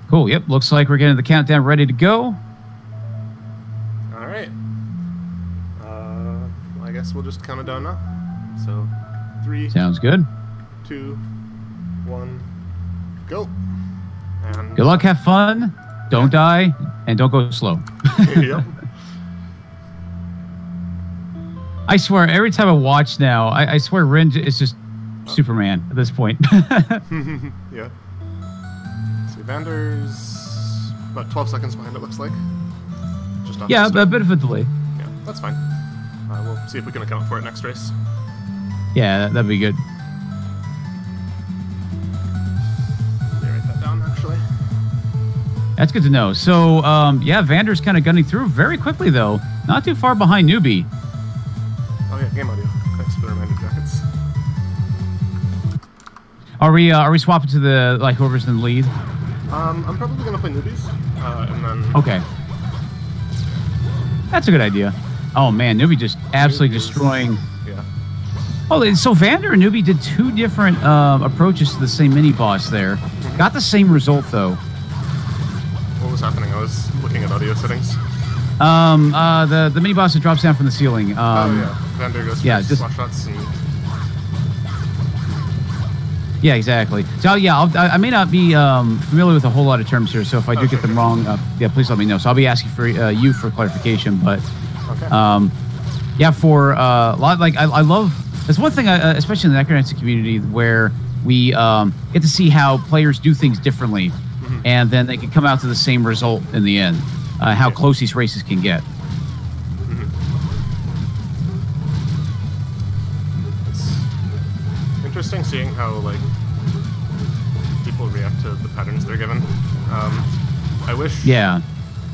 Cool. Yep. Looks like we're getting the countdown ready to go. All right. I guess we'll just count it down now. So, 3. Sounds good. 2, 1, go. And Good luck. Have fun. Don't die, and don't go slow. Yep. I swear, every time I watch now, I swear Rin is just Superman at this point. Yeah. See, Vander's about 12 seconds behind, it looks like. Just off Yeah, a bit of a delay. Yeah, that's fine. We'll see if we can account for it next race. Yeah, that'd be good. Let me write that down, actually. That's good to know. So, yeah, Vander's kind of gunning through very quickly, though. Not too far behind Noobii. Oh, yeah, game audio. Thanks for the reminder, Jackets. Are we swapping to the, like, whoever's in the lead? I'm probably going to play Noobies, and then... Okay. That's a good idea. Oh, man, Noobii just absolutely destroying... Yeah. Oh, so Vander and Noobii did 2 different approaches to the same mini-boss there. Got the same result, though. What was happening? I was looking at audio settings. The mini-boss that drops down from the ceiling. Oh, yeah. Vander goes for slash shots and... Yeah, exactly. So, yeah, I may not be familiar with a whole lot of terms here, so if I do get them wrong, yeah, please let me know. So I'll be asking for you for clarification, but... Okay. Yeah, for a lot, like, I love... There's one thing, especially in the necromancy community, where we get to see how players do things differently, and then they can come out to the same result in the end. How close these races can get. It's interesting seeing how, like, people react to the patterns they're given. I wish... Yeah.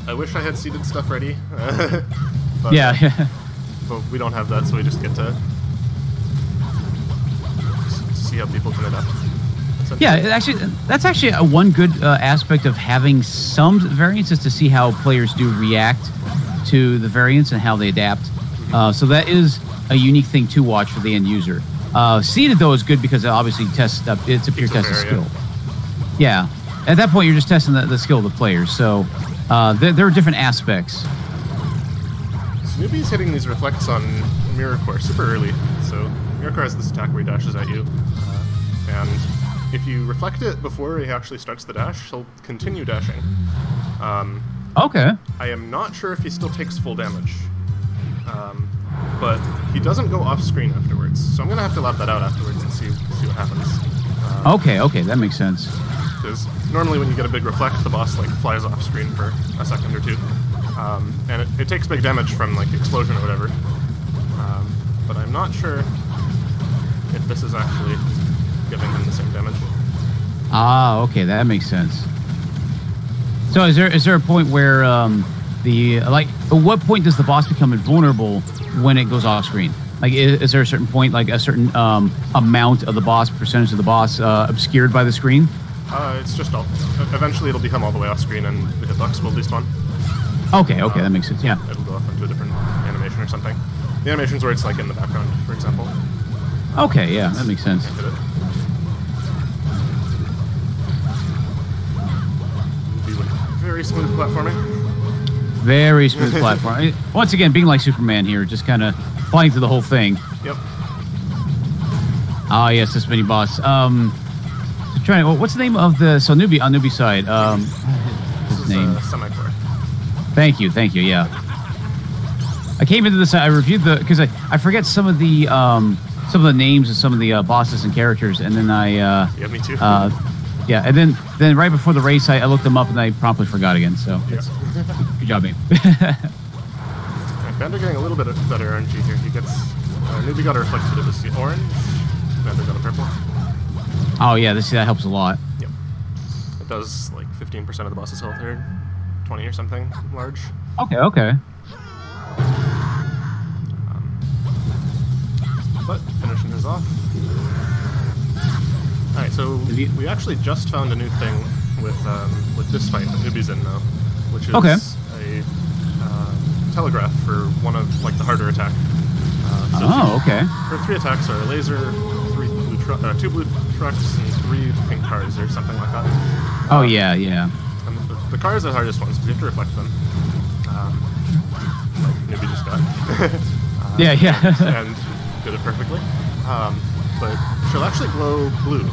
I wish I had seeded stuff ready. But, yeah. But we don't have that, so we just get to see how people can adapt. Yeah, that's actually one good aspect of having some variants is to see how players do react to the variants and how they adapt. So that is a unique thing to watch for the end user. Seeded, though, is good because it obviously tests it's a pure test of skill. Yeah. At that point, you're just testing the skill of the players. So there are different aspects. Noobii's hitting these reflects on Mirror Core super early. So Mirror Core has this attack where he dashes at you. And if you reflect it before he actually starts the dash, he'll continue dashing. Okay. I am not sure if he still takes full damage. But he doesn't go off screen afterwards. So I'm going to have to lab that out afterwards and see what happens. Okay, that makes sense. Because normally when you get a big reflect, the boss like flies off screen for a second or two. And it takes big damage from like explosion or whatever. But I'm not sure if this is actually giving him the same damage. Ah, okay, that makes sense. So is there a point where at what point does the boss become invulnerable when it goes off screen? Like, is there a certain point, like a certain amount of the boss, percentage of the boss obscured by the screen? It's just eventually it'll become all the way off screen and the hitbox will despawn. Okay, that makes sense, yeah. It'll go off into a different animation or something. The animation's where it's like in the background, for example. Okay, yeah, that makes sense. Very smooth platforming. Very smooth platform. Once again, being like Superman here, just kind of flying through the whole thing. Yep. Ah, yes, this mini boss. What's the name of the Noobii on Noobii side? His name. Semi-core. Thank you. Yeah. I came into this. I reviewed because I forget some of the names of some of the bosses and characters, and then yeah, me too. Yeah, and then right before the race, I looked them up and I promptly forgot again. So good job, mate. Vander getting a little bit of better RNG here. He gets Noobii got a reflected of the orange. Vander got a purple. Oh yeah, that helps a lot. Yep. It does like 15% of the boss's health here, 20 or something large. Okay. But finishing his off. Alright, so we actually just found a new thing with this fight that Noobii's in now, which is a telegraph for one of like the harder attack. Her 3 attacks are a laser, 2 blue trucks, and 3 pink cars or something like that. Yeah. And The cars are the hardest ones because you have to reflect them. Like Noobii just got. Yeah. And did it perfectly. But she'll actually glow blue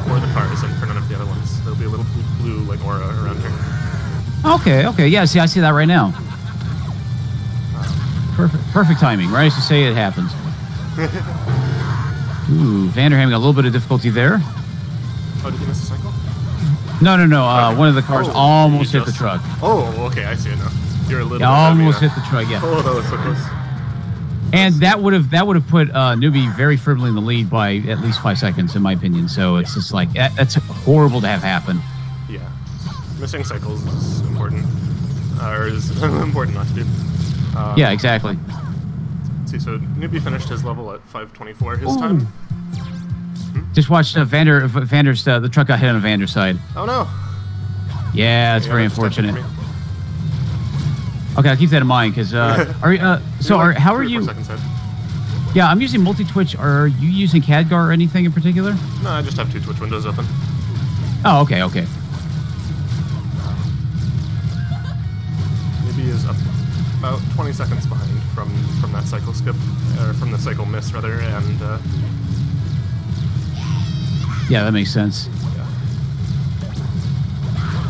for the cars and for none of the other ones. There'll be a little blue like aura around her. Okay. Yeah, see, I see that right now. Perfect timing, right? As you say, it happens. Ooh, Vander having a little bit of difficulty there. Oh, did you miss a cycle? No. Okay. One of the cars almost hit the truck. Oh, okay, I see it now. You're a little bit almost hit the truck, yeah. Oh, that was so close. And that would have put Noobii very firmly in the lead by at least 5 seconds, in my opinion. So it's just like that's horrible to have happen. Yeah, missing cycles is important, or is important not to do. Yeah, exactly. Let's see, so Noobii finished his level at 5:24 his time. Just watched Vander's the truck got hit on Vander's side. Oh no! Yeah, it's very unfortunate. Okay, I'll keep that in mind because how are you? Yeah, I'm using multi-twitch. Are you using CADGAR or anything in particular? No, I just have 2 Twitch windows open. Oh, okay. Noobii is up about 20 seconds behind from that cycle skip, or from the cycle miss rather, and yeah, that makes sense. Yeah.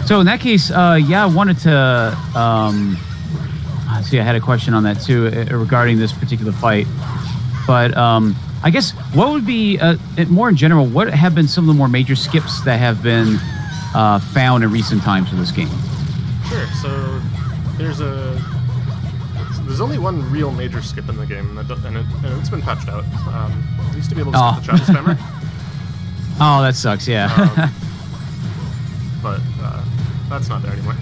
So in that case, I wanted to see. I had a question on that too regarding this particular fight, but I guess what would be more in general? What have been some of the more major skips that have been found in recent times for this game? Sure. So there's only one real major skip in the game, and it's been patched out. I used to be able to skip the chat spammer. Oh, that sucks. Yeah. But that's not there anymore.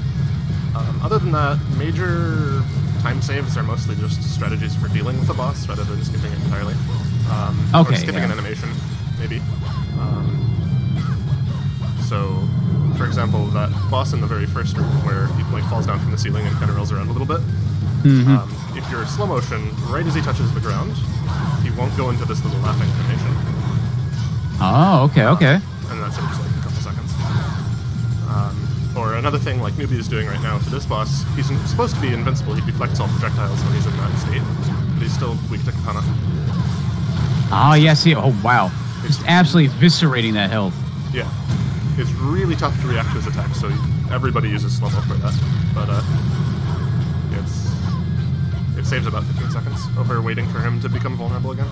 Other than that, major time saves are mostly just strategies for dealing with the boss rather than skipping it entirely. Or skipping an animation, maybe. So, for example, that boss in the very first room where he falls down from the ceiling and kind of rolls around a little bit. If you're slow motion, right as he touches the ground, he won't go into this little laughing animation. Oh, okay. And that's in just like a couple seconds. Or another thing like Noobii is doing right now for this boss, he's supposed to be invincible. He deflects all projectiles when he's in that state, but he's still weak to katana. Oh, yeah, see, oh, wow. Just absolutely eviscerating that health. Yeah. It's really tough to react to his attack, so everybody uses slow-mo for that. But it saves about 15 seconds over waiting for him to become vulnerable again.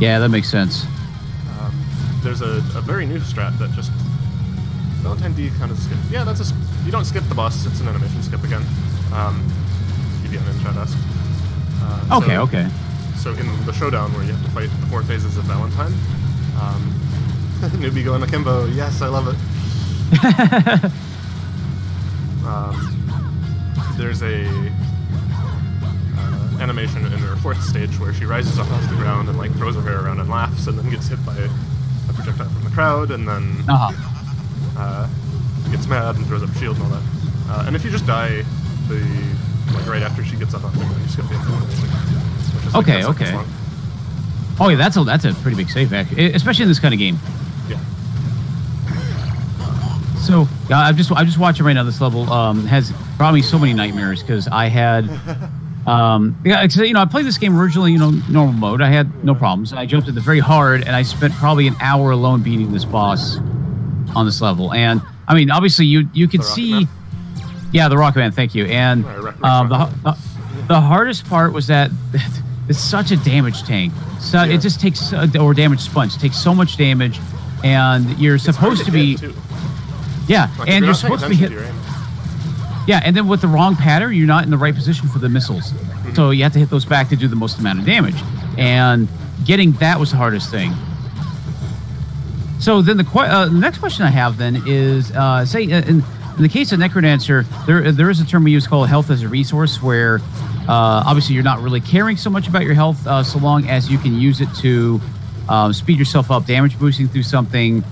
Yeah, that makes sense. There's a very new strat that just Valentine D kind of skip. Yeah, you don't skip the boss, it's an animation skip again. EVN in chat asked. Okay. So in the showdown where you have to fight the 4 phases of Valentine, Noobii going akimbo, yes, I love it. There's a animation in her 4th stage where she rises up off the ground and like throws her hair around and laughs, and then gets hit by a projectile from the crowd, and then gets mad and throws up a shield and all that. And if you just die right after she gets up off the ground, you skip the animation. Okay. Oh yeah, that's a pretty big save, actually, especially in this kind of game. Yeah. So I'm just watching right now. This level has brought me so many nightmares because I had, I played this game originally, normal mode. I had no problems. I jumped into very hard, and I spent probably an hour alone beating this boss on this level. And I mean, obviously, you could see, yeah, the Rocket Man. Thank you. And the hardest part was that. It's such a damage tank. So it just takes, or damage sponge. It takes so much damage, and you're supposed to be, and you're supposed to be hit. Yeah, and then with the wrong pattern, you're not in the right position for the missiles. So you have to hit those back to do the most amount of damage, and getting that was the hardest thing. So then the next question I have then is, say in the case of Necrodancer, there is a term we use called health as a resource, where obviously you're not really caring so much about your health so long as you can use it to speed yourself up, damage boosting through something,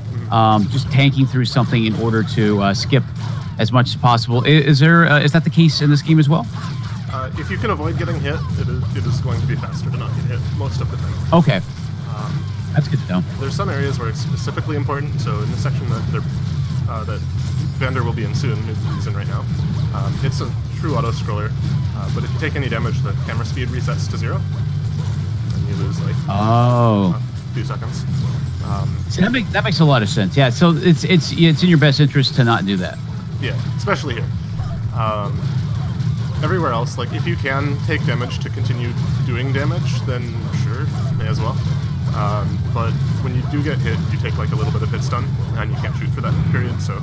just tanking through something in order to skip as much as possible. Is that the case in this game as well? If you can avoid getting hit, it is going to be faster to not get hit most of the time. Okay. That's good to know. There's some areas where it's specifically important. So in the section that Vander will be in soon, he's in right now. It's a true auto-scroller, but if you take any damage, the camera speed resets to 0, and you lose like a few seconds. So that makes a lot of sense. Yeah, so it's in your best interest to not do that. Yeah, especially here. Everywhere else, like if you can take damage to continue doing damage, then sure, may as well. But when you do get hit, you take like a little bit of hit stun, and you can't shoot for that period, so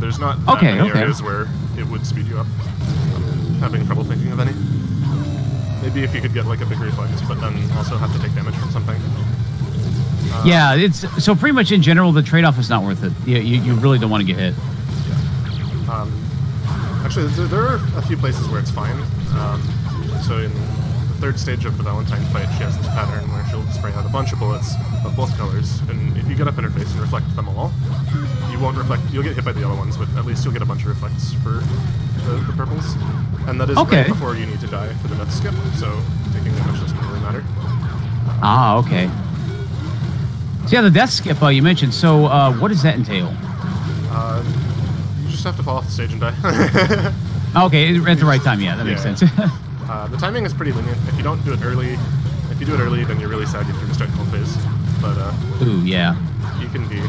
there's not that many areas where it would speed you up. I'm having trouble thinking of any. Maybe if you could get like a big reflex, but then also have to take damage from something. Yeah, it's so pretty much in general, the trade-off is not worth it. You really don't want to get hit. Yeah. Actually, there are a few places where it's fine. So in the third stage of the Valentine fight, she has this pattern where she'll spray out a bunch of bullets of both colors, and if you get up in her face and reflect them all, you won't reflect. You'll get hit by the yellow ones, but at least you'll get a bunch of reflects for the purples. And that is right before you need to die for the death skip, so taking damage doesn't really matter. Okay. So yeah, the death skip you mentioned. So what does that entail? You just have to fall off the stage and die. Okay, at the right time. Yeah, that makes sense. The timing is pretty lenient. If you don't do it early, then you're really sad you have to restart the whole phase. But ooh, yeah. You can be.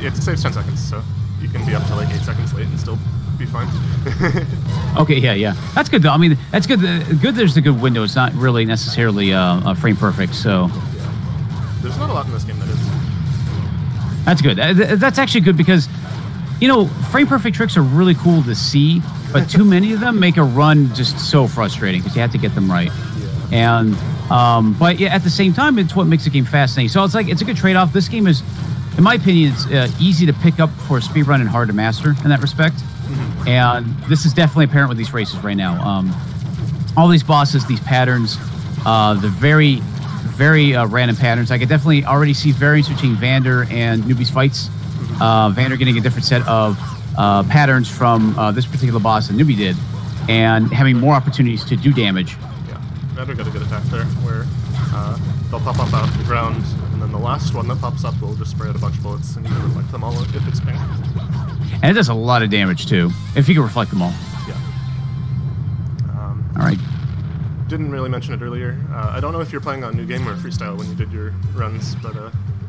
It saves 10 seconds, so you can be up to like 8 seconds late and still be fine. Okay, yeah. That's good though. I mean, that's good. Good. There's a good window. It's not really necessarily frame perfect. So. Yeah. There's not a lot in this game that is. That's good. That's actually good because, frame perfect tricks are really cool to see, but too many of them make a run just so frustrating because you have to get them right. Yeah. And but yeah, at the same time, it's what makes the game fascinating. So it's a good trade-off. This game is, in my opinion, it's easy to pick up for a speedrun and hard to master in that respect. Mm-hmm. And this is definitely apparent with these races right now. All these bosses, these patterns, the very random patterns. I could definitely already see variance between Vander and Noobii's fights. Vander getting a different set of patterns from this particular boss than Noobii did, and having more opportunities to do damage. Yeah, Vander got a good attack there, where they'll pop up out of the ground, and then the last one that pops up will just spray out a bunch of bullets, and you can reflect them all if it's pink. And it does a lot of damage, too, if you can reflect them all. Yeah. All right. Didn't really mention it earlier. I don't know if you're playing on New Game or Freestyle when you did your runs, but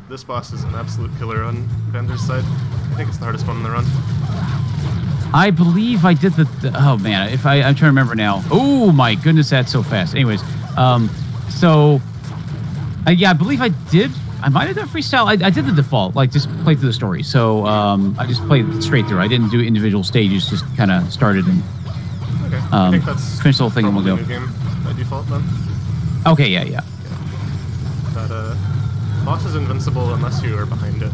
this boss is an absolute killer on Vander's side. I think it's the hardest one in the run. I believe I did oh man, I'm trying to remember now. Oh my goodness, that's so fast. Anyways, yeah, I believe I did. I might have done Freestyle. I did the default, like just play through the story. So I just played straight through. I didn't do individual stages, just kind of started and I think that's finish the whole thing and we'll go. New Game by default then. Okay, yeah. That boss is invincible unless you are behind it,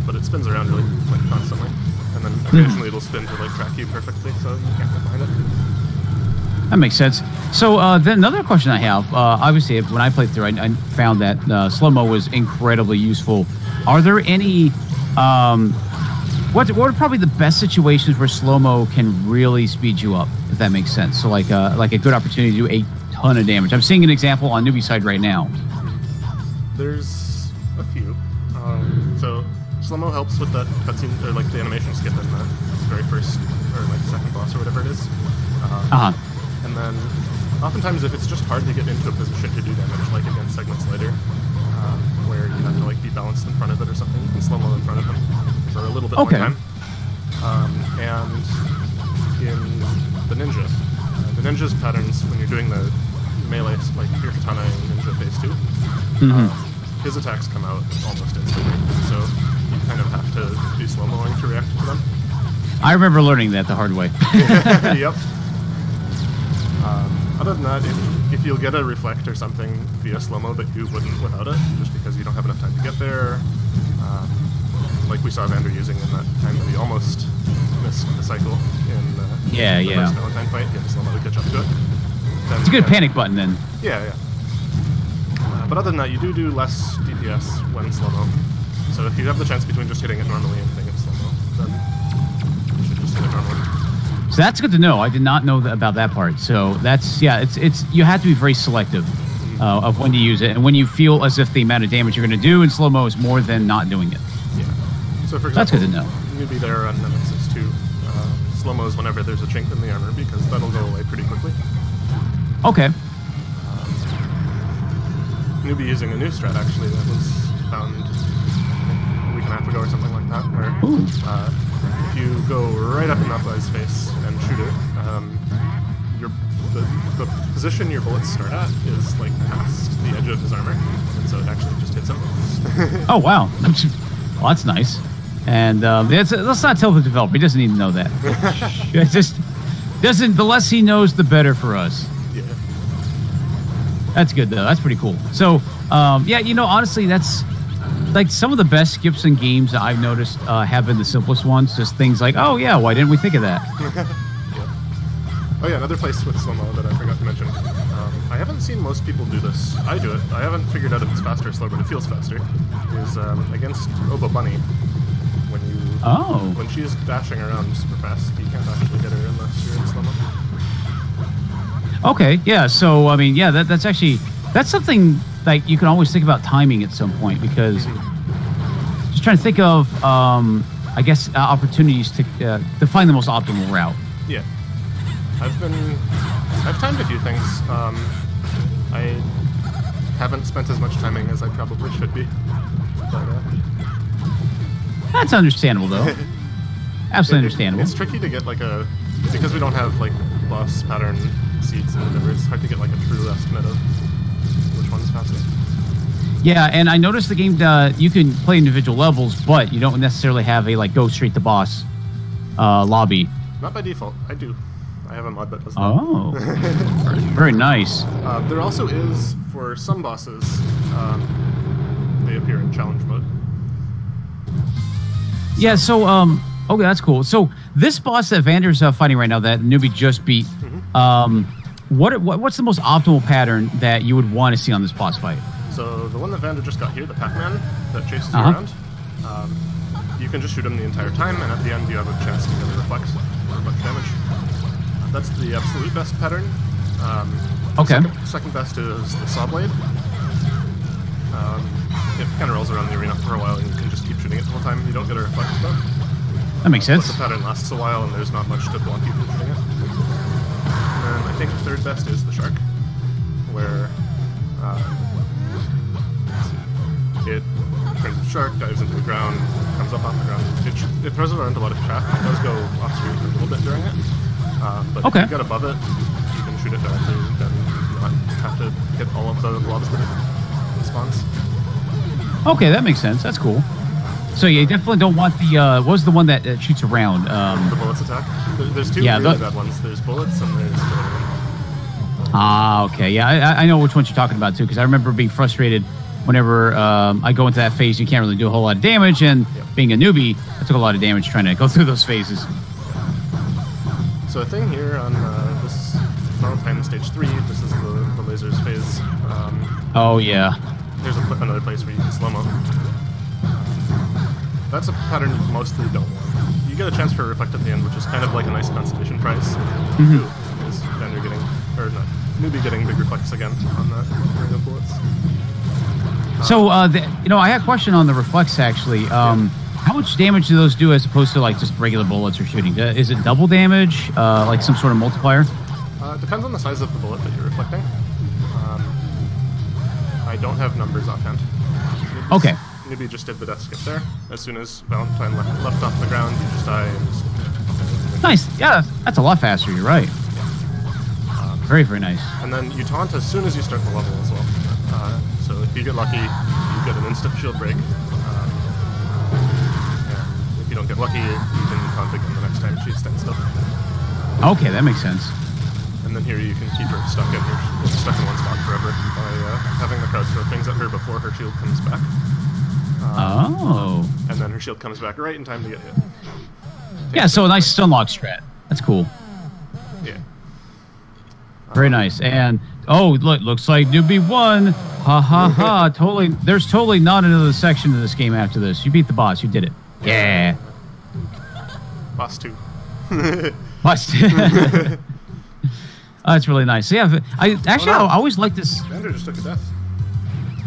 but it spins around really constantly, and then occasionally it'll spin to track you perfectly, so you can't get behind it. That makes sense. So then another question I have, obviously when I played through, I found that slow-mo was incredibly useful. Are there any, what are probably the best situations where slow-mo can really speed you up, if that makes sense? So like a good opportunity to do a ton of damage. I'm seeing an example on Noobii side right now. There's a few. So slow-mo helps with that cutscene, or the animation skip in the very first, or second boss or whatever it is. And then oftentimes if it's just hard to get into a position to do damage, like against segments later, where you have to be balanced in front of it or something, you can slow-mo in front of him for a little bit more time. And in the ninja's patterns, when you're doing the melee, like your katana in ninja phase 2, his attacks come out almost instantly, so you kind of have to do slow-moing to react to them. I remember learning that the hard way. Yep. Other than that, if you'll get a reflect or something via slow-mo that you wouldn't without it, just because you don't have enough time to get there, like we saw Vander using in that time that he almost missed the cycle in the first Valentine fight, he had slow-mo to catch up to it. Then it's a good panic button then. Yeah. But other than that, you do less DPS when slow-mo. So if you have the chance between just hitting it normally and hitting it slow-mo, then you should just hit it normally. So that's good to know. I did not know about that part. So that's, it's you have to be very selective of when to use it, and when you feel as if the amount of damage you're going to do in slow-mo is more than not doing it. Yeah. So for example, that's good to know. Noobii there on Nemesis too. Slow-mos whenever there's a chink in the armor, because that'll go away pretty quickly. Okay. Noobii using a new strat, actually, that was found a week and a half ago or something like that, where if you go right up in that guy's face and shoot it, the position your bullets start at is like past the edge of his armor, and so it actually just hits him. Oh, wow. Well, that's nice. And let's not tell the developer. He doesn't need to know that. It just doesn't. The less he knows, the better for us. Yeah. That's good, though. That's pretty cool. So, yeah, you know, honestly, that's like some of the best skips in games that I've noticed have been the simplest ones. Just things like, oh, yeah, why didn't we think of that? Oh yeah, another place with slow-mo that I forgot to mention. I haven't seen most people do this. I do it. I haven't figured out if it's faster or slow, but it feels faster. Is against Obo Bunny, when she is dashing around super fast, you can't actually hit her unless you're in slow-mo. Okay, yeah. So I mean, yeah, that's something like you can always think about timing at some point, because just trying to think of I guess opportunities to find the most optimal route. Yeah. I've timed a few things. I haven't spent as much timing as I probably should be. But, that's understandable, though. Absolutely understandable. It's tricky to get like because we don't have like boss pattern seeds and whatever, it's hard to get like a true estimate of which one's faster. Yeah, and I noticed the game, you can play individual levels, but you don't necessarily have a like go straight to boss lobby. Not by default. I do. I have a mod that does that. Oh, very nice. There also is, for some bosses, they appear in challenge mode. Yeah, so, okay, that's cool. So, this boss that Vander's fighting right now, that Noobii just beat, what's the most optimal pattern that you would want to see on this boss fight? So, the one that Vander just got here, the Pac-Man, that chases you around, you can just shoot him the entire time, and at the end you have a chance to get a reflect or a bunch of damage. That's the absolute best pattern. Okay. Second best is the saw blade. It kind of rolls around the arena for a while, and you can just keep shooting it the whole time. You don't get a reflect though. That makes sense. But the pattern lasts a while, and there's not much to block you from shooting it. And then I think the third best is the shark, where it turns into shark, dives into the ground, comes up off the ground. It throws around a lot of chaff. It does go off screen a little bit during it. But if you get above it, you can shoot it directly, then you not have to hit all of the blobs that it spawns. Okay, that makes sense. That's cool. So you definitely don't want the, what was the one that shoots around? The bullets attack. There's two really bad ones. There's bullets and there's... okay. Yeah, I know which ones you're talking about, too, because I remember being frustrated whenever I go into that phase. You can't really do a whole lot of damage, and being a newbie, I took a lot of damage trying to go through those phases. So a thing here on this Valentine stage 3, this is the lasers phase. Oh, yeah. There's another place where you can slow-mo. That's a pattern you mostly don't want. You get a chance for a reflect at the end, which is kind of like a nice consolation prize. Is Vander getting, or not, Noobii getting big reflects again on that ring of bullets. So, you know, I had a question on the reflex, actually. How much damage do those do as opposed to, like, just regular bullets or shooting? Is it double damage, like some sort of multiplier? It depends on the size of the bullet that you're reflecting. I don't have numbers offhand. Okay. Noobii just did the death skip there. As soon as Valentine left off the ground, you just die and just... Nice. Yeah, that's a lot faster. You're right. Very, very nice. And then you taunt as soon as you start the level as well. So if you get lucky, you get an instant shield break. If you don't get lucky, you can taunt again the next time she stands still. Okay, that makes sense. And then here you can keep her stuck in one spot forever by having the crowd throw things at her before her shield comes back. And then her shield comes back right in time to get hit. Yeah, so a nice stun lock strat. That's cool. Yeah. Very nice. And, oh, look, looks like Noobii won. Ha ha ha. Totally. There's totally not another section of this game after this. You beat the boss. You did it. Yeah. Boss 2. Boss 2. That's really nice. So yeah, I always like this. Vander just took a death.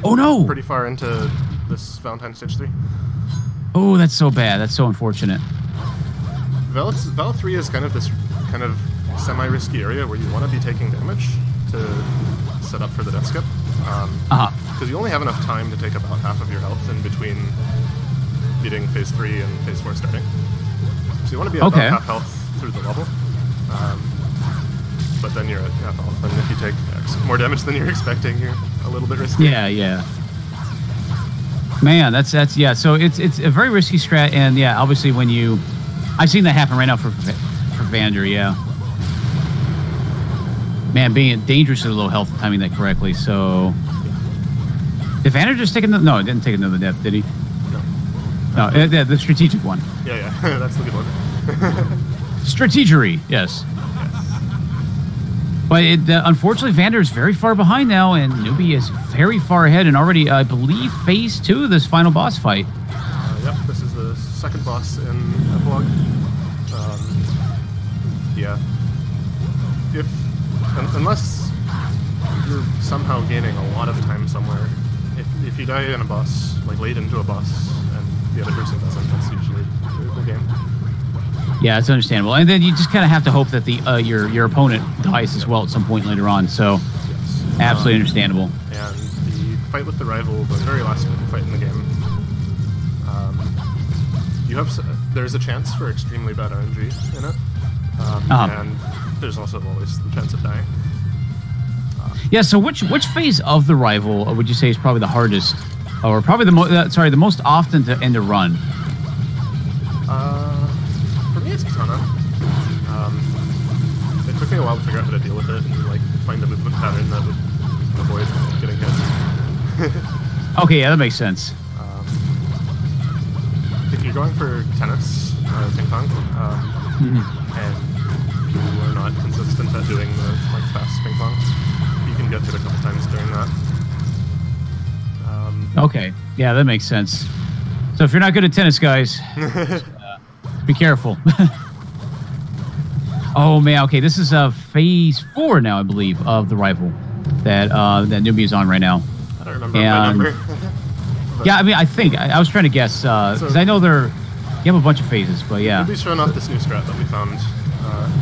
Oh no! Pretty far into this Valentine stage 3. Oh, that's so bad. That's so unfortunate. Val 3 is kind of this kind of semi-risky area where you want to be taking damage to set up for the death skip. Because you only have enough time to take about half of your health in between beating Phase 3 and Phase 4 starting. So you want to be at about half health through the level. But then you're at half health, and if you take more damage than you're expecting, you're a little bit risky. Yeah. Man, that's yeah. So it's a very risky strat, and yeah, obviously when you, I've seen that happen right now for Vander. Yeah. Man, being dangerously low health and timing that correctly. So did Vander just take another? No, it didn't take another death, did he? No, the strategic one. Yeah, that's the good one. Strategery, yes. But unfortunately, Vander is very far behind now, and Noobii is very far ahead, and already, I believe, Phase 2 of this final boss fight. Yep, this is the second boss in Epilogue. Yeah. Unless you're somehow gaining a lot of time somewhere, if you die in a boss, like late into a boss, and the other person doesn't, that's usually the game. Yeah, it's understandable, and then you just kind of have to hope that your opponent dies as well at some point later on. So, yes. Absolutely understandable. And the fight with the rival, the very last fight in the game, there's a chance for extremely bad RNG in it, and there's also always the chance of dying. Yeah. So, which phase of the rival would you say is probably the hardest, or probably the most often to end a run? For me, it's katana. It took me a while to figure out how to deal with it and like find a movement pattern that would avoid getting hit. Okay, yeah, that makes sense. If you're going for tennis, ping pong, and you are not consistent at doing the fast ping pong, you can get hit a couple times during that. Okay, yeah, that makes sense. So if you're not good at tennis, guys, be careful. Oh man, okay, this is Phase 4 now, I believe, of the rival that Noobii is on right now. I don't remember my number. Yeah, I mean, I think I was trying to guess because I know you have a bunch of phases, but yeah. Noobie's showing off this new strat that we found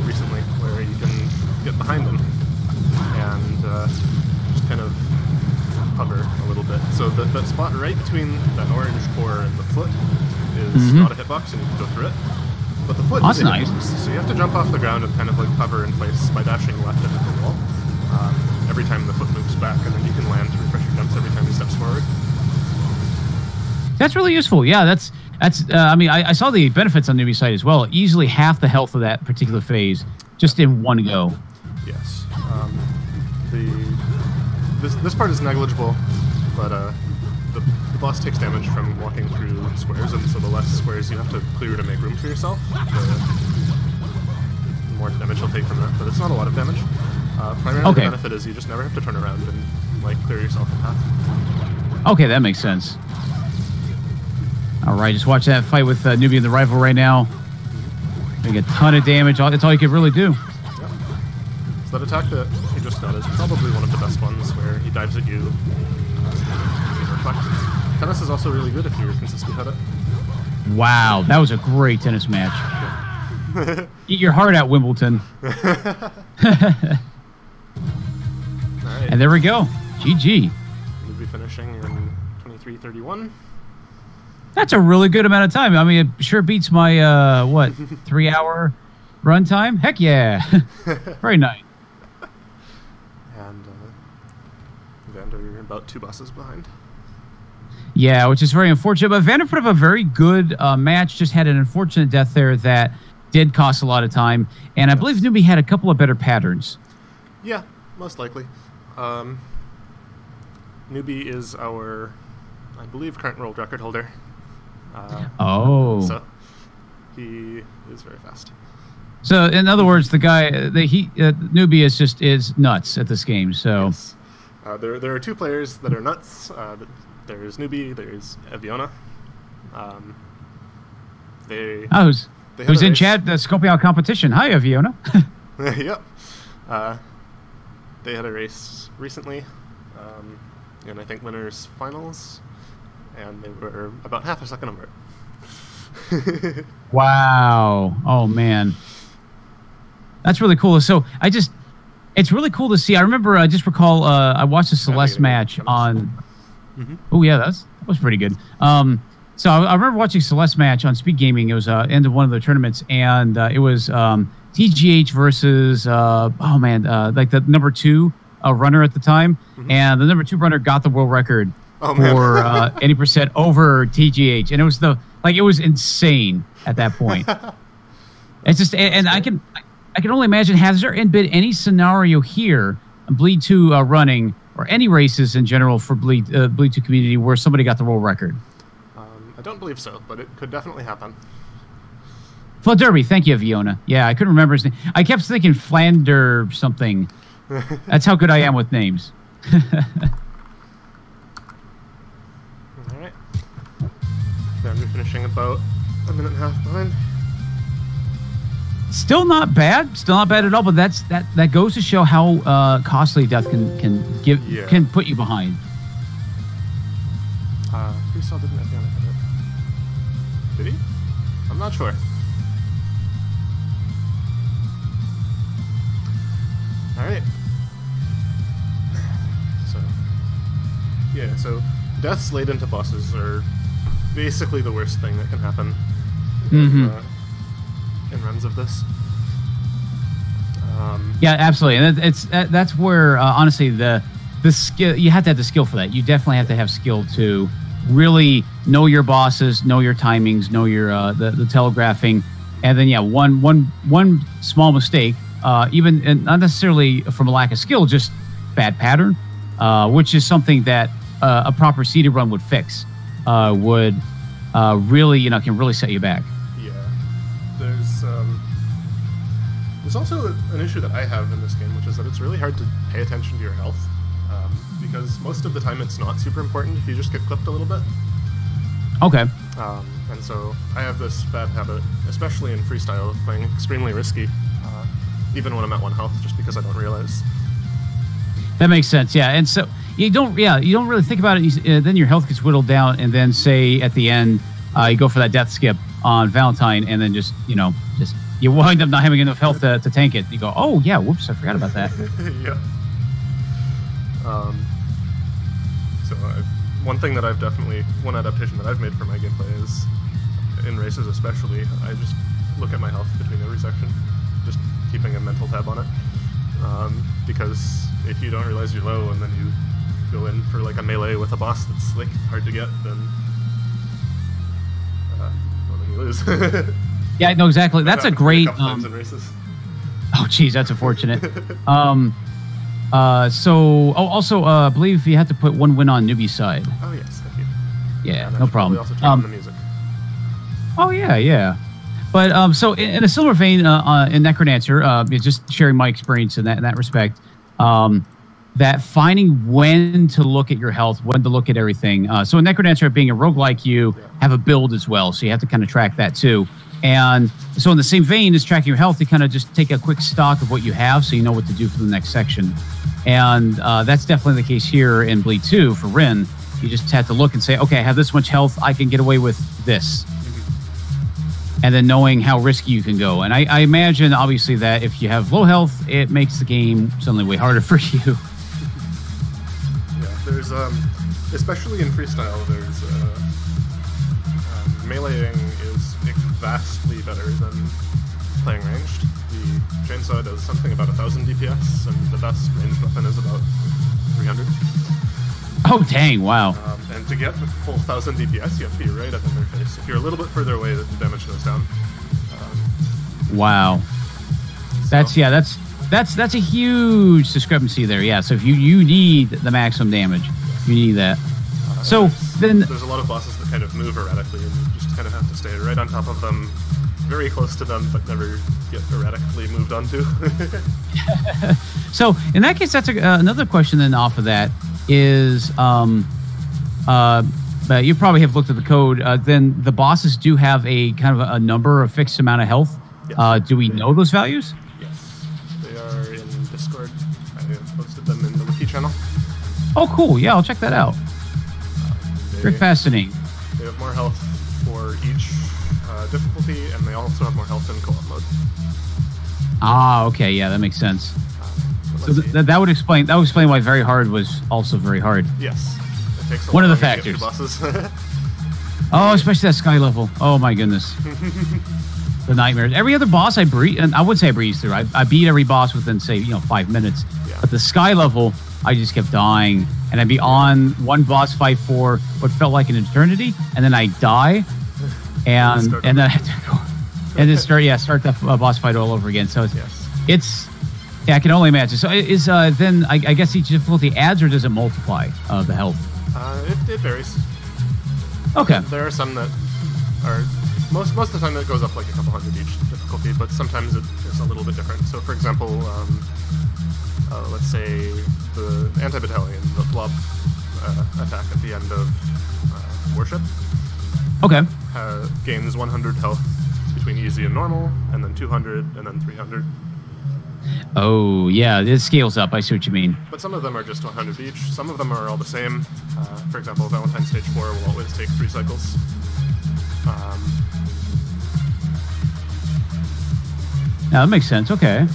recently, where you can get behind them and just kind of hover a little bit. So that spot right between that orange core and the foot is not a hitbox, and you can go through it. But the foot is a hitbox, so you have to jump off the ground and kind of like hover in place by dashing left into the wall every time the foot moves back, and then you can land to refresh your jumps every time he steps forward. That's really useful. Yeah, that's. I mean, I saw the benefits on Noobie's site as well. Easily half the health of that particular phase, just in one go. Yes. This part is negligible, but the boss takes damage from walking through squares, and so the less squares you have to clear to make room for yourself, the more damage you'll take from that. But it's not a lot of damage. Primarily the benefit is you just never have to turn around and like clear yourself a path. Okay, that makes sense. All right, just watch that fight with Noobii and the rival right now. Doing a ton of damage. That's all you could really do. Yep. So that attack that he just got is probably one of the best ones, where he dives at you. You reflect. Tennis is also really good if you're consistent at it. Wow, that was a great tennis match. Yeah. Eat your heart out, Wimbledon. Right. And there we go. GG. We'll be finishing in 23:31. That's a really good amount of time. I mean, it sure beats my, 3-hour run time? Heck yeah. Very nice. And Vander about 2 bosses behind. Yeah, which is very unfortunate. But Vander put up a very good match. Just had an unfortunate death there that did cost a lot of time. And I believe Noobii had a couple of better patterns. Yeah, most likely. Noobii is our, I believe, current world record holder. So he is very fast. So in other words, the guy, Noobii is nuts at this game. So yes. There are 2 players that are nuts. There's Noobii. There's Aviona. Who's in chat? The scoping out competition. Hi, Aviona. Yep. They had a race recently, and I think winners finals. And they were about half a second apart. Wow. Oh, Oh man, that's really cool. So it's really cool to see. I remember, I just recall, I watched the Celeste match on. Oh yeah, that was pretty good. So I remember watching Celeste match on Speed Gaming. It was end of one of the tournaments, and it was TGH versus like the number 2 runner at the time, and the number 2 runner got the world record for 80% over TGH, and it was insane at that point. It's just, and I can only imagine, has there been any scenario here, Bleed 2 running, or any races in general for Bleed 2 community where somebody got the world record? I don't believe so, but it could definitely happen. Flood Derby, thank you, Fiona. Yeah, I couldn't remember his name. I kept thinking Flander something. That's how good I am with names. All right. Vander finishing about a minute and a half behind. Still not bad at all. But that goes to show how costly death can put you behind. Freestyle didn't have Fiona hit it. Did he? I'm not sure. All right. So deaths laid into bosses are basically the worst thing that can happen in runs of this. Yeah, absolutely, and that's where honestly the skill, you have to have the skill for that. You definitely have to have skill to really know your bosses, know your timings, know your the telegraphing, and then one small mistake, even and not necessarily from a lack of skill, just bad pattern, which is something that a proper seeded run would fix, would really can really set you back. Yeah, there's also an issue that I have in this game, which is that it's really hard to pay attention to your health, because most of the time it's not super important if you just get clipped a little bit. Okay. And so I have this bad habit, especially in freestyle, of playing extremely risky, even when I'm at 1 health, just because I don't realize. That makes sense, yeah. And so you don't really think about it. Then your health gets whittled down, and then say at the end, you go for that death skip on Valentine, and then just you wind up not having enough health to tank it. You go, oh yeah, whoops, I forgot about that. Yeah. So one thing that one adaptation that I've made for my gameplay is, in races especially, I just look at my health between every section, just keeping a mental tab on it. Because if you don't realize you're low and then you go in for like a melee with a boss that's like hard to get, then you lose. Yeah, no, exactly. That's a great. In races. Oh, geez, that's unfortunate. Also, I believe you have to put 1 win on Noobii side. Oh yes, thank you. Yeah, no problem. Also turn on the music. Oh yeah. But so in a similar vein, in Necrodancer, just sharing my experience in that respect, that finding when to look at your health, when to look at everything. So in Necrodancer, being a roguelike, you have a build as well, so you have to kind of track that too. And so in the same vein as tracking your health, you kind of just take a quick stock of what you have so you know what to do for the next section. And that's definitely the case here in Bleed 2 for Rin. You just have to look and say, okay, I have this much health, I can get away with this. And then knowing how risky you can go. And I imagine, obviously, that if you have low health, it makes the game suddenly way harder for you. Yeah, there's, especially in freestyle, there's, meleeing is vastly better than playing ranged. The chainsaw does something about 1,000 DPS, and the best ranged weapon is about 300. Oh, dang, wow. And to get the full 1,000 DPS, you have to be right up in their face. If you're a little bit further away, the damage goes down. Wow. That's a huge discrepancy there. Yeah, so if you need the maximum damage, you need that. So then there's a lot of bosses that kind of move erratically, and you just kind of have to stay right on top of them, very close to them, but never get erratically moved onto. So in that case, that's another question then off of that is, but you probably have looked at the code, then the bosses do have a kind of a number, a fixed amount of health. Yes. Do we know those values? Yes. They are in Discord. I posted them in the wiki channel. Oh, cool. Yeah, I'll check that out. Very fascinating. They have more health for each difficulty, and they also have more health in co-op mode. Ah, okay, yeah, that makes sense. So let's see. that would explain why very hard was also very hard. Yes. It takes a One lot of the longer to get factors. through bosses. Oh, especially that sky level. Oh my goodness. The nightmares. Every other boss I breeze, and I would say I breezed through. I beat every boss within, say, 5 minutes. Yeah. But the sky level, I just kept dying, and I'd be on one boss fight for what felt like an eternity, and then I die, and then I have to go and then start the boss fight all over again. So it's yeah, I can only imagine. So is then I guess each difficulty adds, or does it multiply the health? It varies. Okay. There are some that are most of the time it goes up like a couple hundred each difficulty, but sometimes it's a little bit different. So for example, let's say the anti-battalion, the blob attack at the end of Worship. Okay. Gains 100 health between easy and normal, and then 200, and then 300. Oh, yeah, it scales up. I see what you mean. But some of them are just 100 each. Some of them are all the same. For example, Valentine Stage 4 will always take 3 cycles. Yeah, that makes sense. Okay.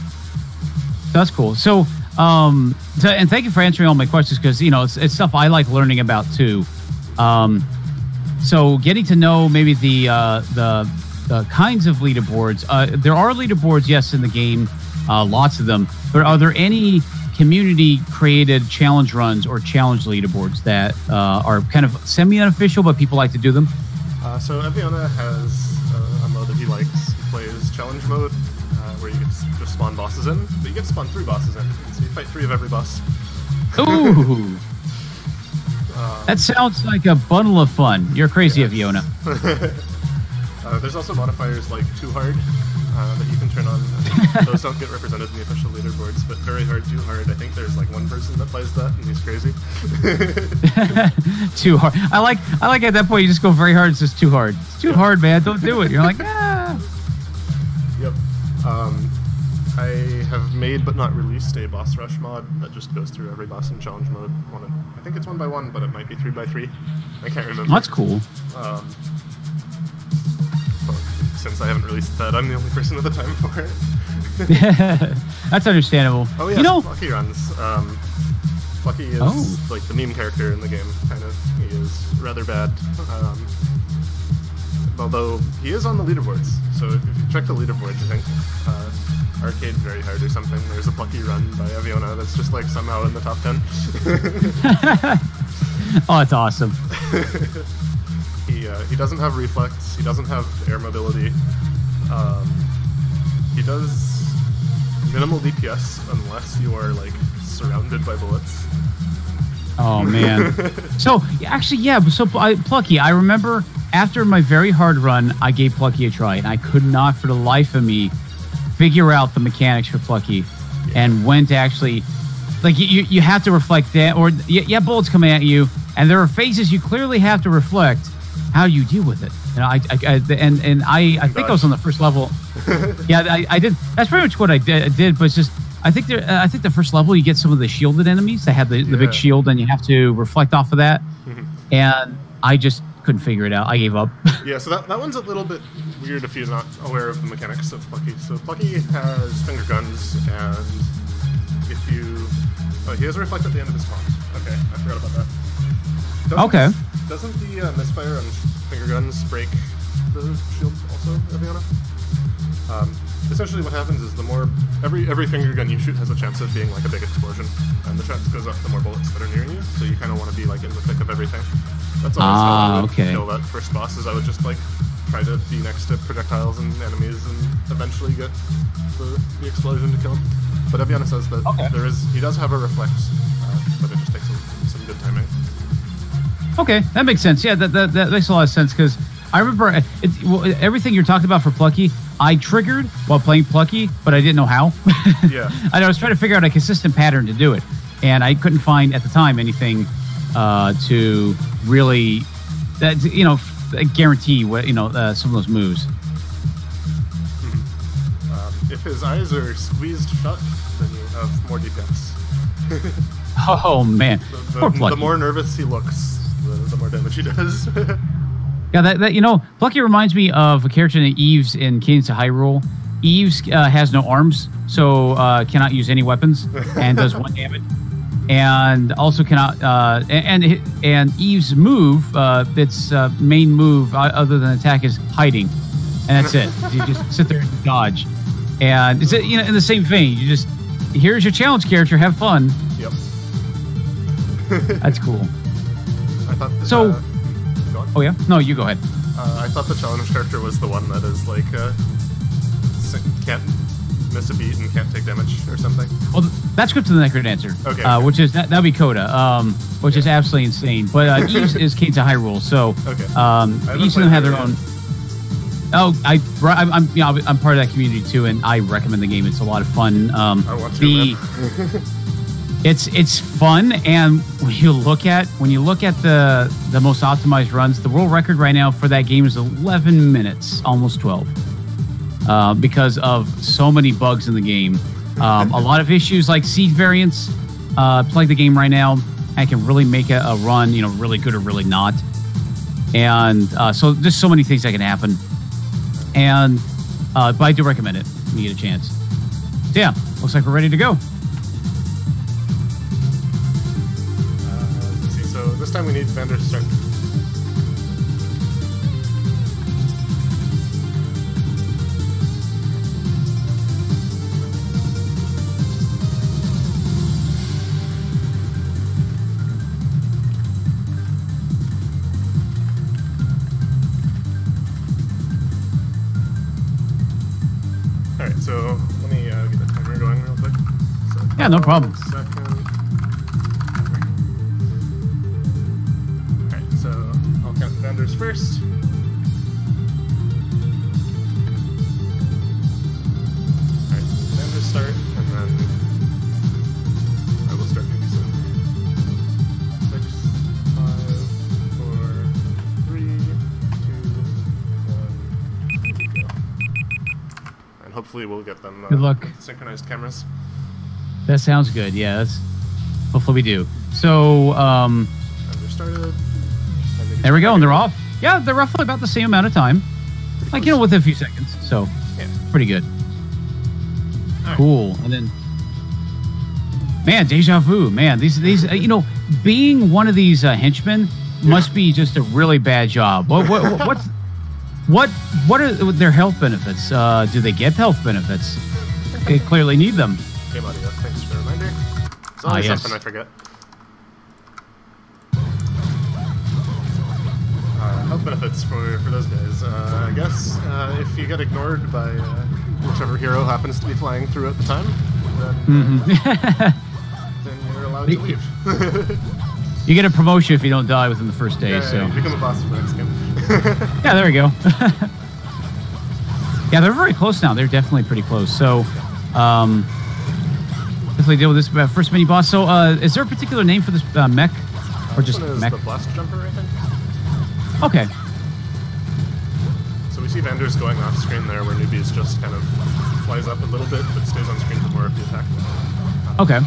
That's cool. So, and thank you for answering all my questions, because, it's stuff I like learning about, too. So getting to know maybe the kinds of leaderboards. There are leaderboards, yes, in the game. Lots of them. But are there any community-created challenge runs or challenge leaderboards that are kind of semi-unofficial, but people like to do them? So Aviona has a mode that he likes. He plays challenge mode, where you get to just spawn bosses in, but you get to spawn 3 bosses in. So you fight 3 of every boss. Ooh! That sounds like a bundle of fun. You're crazy, Aviona. There's also modifiers like Too Hard that you can turn on. Those don't get represented in the official leaderboards, but Very Hard, Too Hard, I think there's like one person that plays that, and he's crazy. Too hard. I like at that point you just go very hard. It's just too hard. It's too hard, man. Don't do it. You're like, ah. Yep. I have made but not released a boss rush mod that just goes through every boss in challenge mode. I think it's 1 by 1, but it might be 3 by 3. I can't remember. That's cool. Well, since I haven't released that, I'm the only person with the time for it. That's understandable. Oh yeah, Plucky runs. Plucky is like the meme character in the game, kind of. He is rather bad. Although he is on the leaderboards, so if you check the leaderboards, I think Arcade Very Hard or something, there's a Plucky run by Aviona that's just like somehow in the top 10. Oh, that's awesome. He doesn't have reflex. He doesn't have air mobility. He does minimal DPS unless you are like surrounded by bullets. Oh man. So actually, yeah. So Plucky, I remember after my very hard run, I gave Plucky a try, and I could not, for the life of me, figure out the mechanics for Plucky, and when to actually, like, you have to reflect that, or bullets coming at you, and there are phases you clearly have to reflect. How do you deal with it? I think I was on the first level. Yeah, I did. That's pretty much what I did, but it's just I think the first level you get some of the shielded enemies that have the big shield, and you have to reflect off of that. And I just couldn't figure it out. I gave up. Yeah, so that one's a little bit weird if you're not aware of the mechanics of Plucky. So Plucky has finger guns, and if you he has a reflect at the end of his taunt. Okay, I forgot about that. Doesn't the misfire on finger guns break the shield also, Aviona? Essentially what happens is the more every finger gun you shoot has a chance of being like a big explosion, and the chance goes up the more bullets that are near you, so you kind of want to be like in the thick of everything. That's always how I would kill that first boss, is I would just like try to be next to projectiles and enemies and eventually get the explosion to kill him. But Aviona says that he does have a reflex, but it just takes some good timing. Okay, that makes sense. Yeah, that makes a lot of sense, because I remember everything you're talking about for Plucky, I triggered while playing Plucky, but I didn't know how. Yeah. I was trying to figure out a consistent pattern to do it, and I couldn't find at the time anything to really, guarantee what some of those moves. If his eyes are squeezed shut, then you have more DPS. Oh man, the more nervous he looks, the more damage he does. Yeah, Plucky reminds me of a character named Eves in Cadence of Hyrule. Eve's has no arms, so cannot use any weapons and does 1 damage. And also cannot and Eve's move, its main move other than attack is hiding, and that's it. You just sit there and dodge, and it's in the same vein. You just here's your challenge character, have fun. Yep. That's cool. I thought. So. Go on. Oh yeah. No, you go ahead. I thought the challenge character was the one that is like can't miss a beat and can't take damage or something. Well, that's Crypt of the Necrodancer. Okay. Which is that'd be Coda, which is absolutely insane. But Eve is Kate's a Hyrule, so okay. Each of them have their own. Oh, I'm part of that community too, and I recommend the game. It's a lot of fun. I want to. It's fun, and when you look at the most optimized runs, the world record right now for that game is 11 minutes, almost 12. Because of so many bugs in the game. A lot of issues like seed variants plague the game right now. I can really make a run, really good or really not. And so there's so many things that can happen. And but I do recommend it when you get a chance. So yeah, looks like we're ready to go. Let's see, so this time we need Vander to start. Alright, so let me get the timer going real quick. So, Yeah, no problem. Second. Alright, so I'll count the vendors first. Alright, vendors start, and then I will start maybe soon. 6, 5, 4, 3, 2, 1, go. And hopefully we'll get them Good luck. with synchronized cameras. That sounds good. Yeah, hopefully we do. So Vendor started. there we go, and they're off. Yeah, they're roughly about the same amount of time. Like, within a few seconds. So, Yeah. pretty good. All right. Cool. And then, man, deja vu. Man, these being one of these henchmen must be just a really bad job. What are their health benefits? Do they get health benefits? They clearly need them. Game audio. Thanks for the reminder. It's always yes. something I forget. Health benefits for those guys. I guess if you get ignored by whichever hero happens to be flying through at the time, then, then you're allowed to leave. You get a promotion if you don't die within the first day. Yeah, so you become a boss for the next game. yeah, there we go. Yeah, they're very close now. They're definitely pretty close. So, definitely deal with this first mini boss. So, is there a particular name for this mech, or just this one is mech? the blast jumper, I think. Okay. So we see Vander's going off screen there, where Noobies just kind of flies up a little bit, but stays on screen for more of the attack. Okay.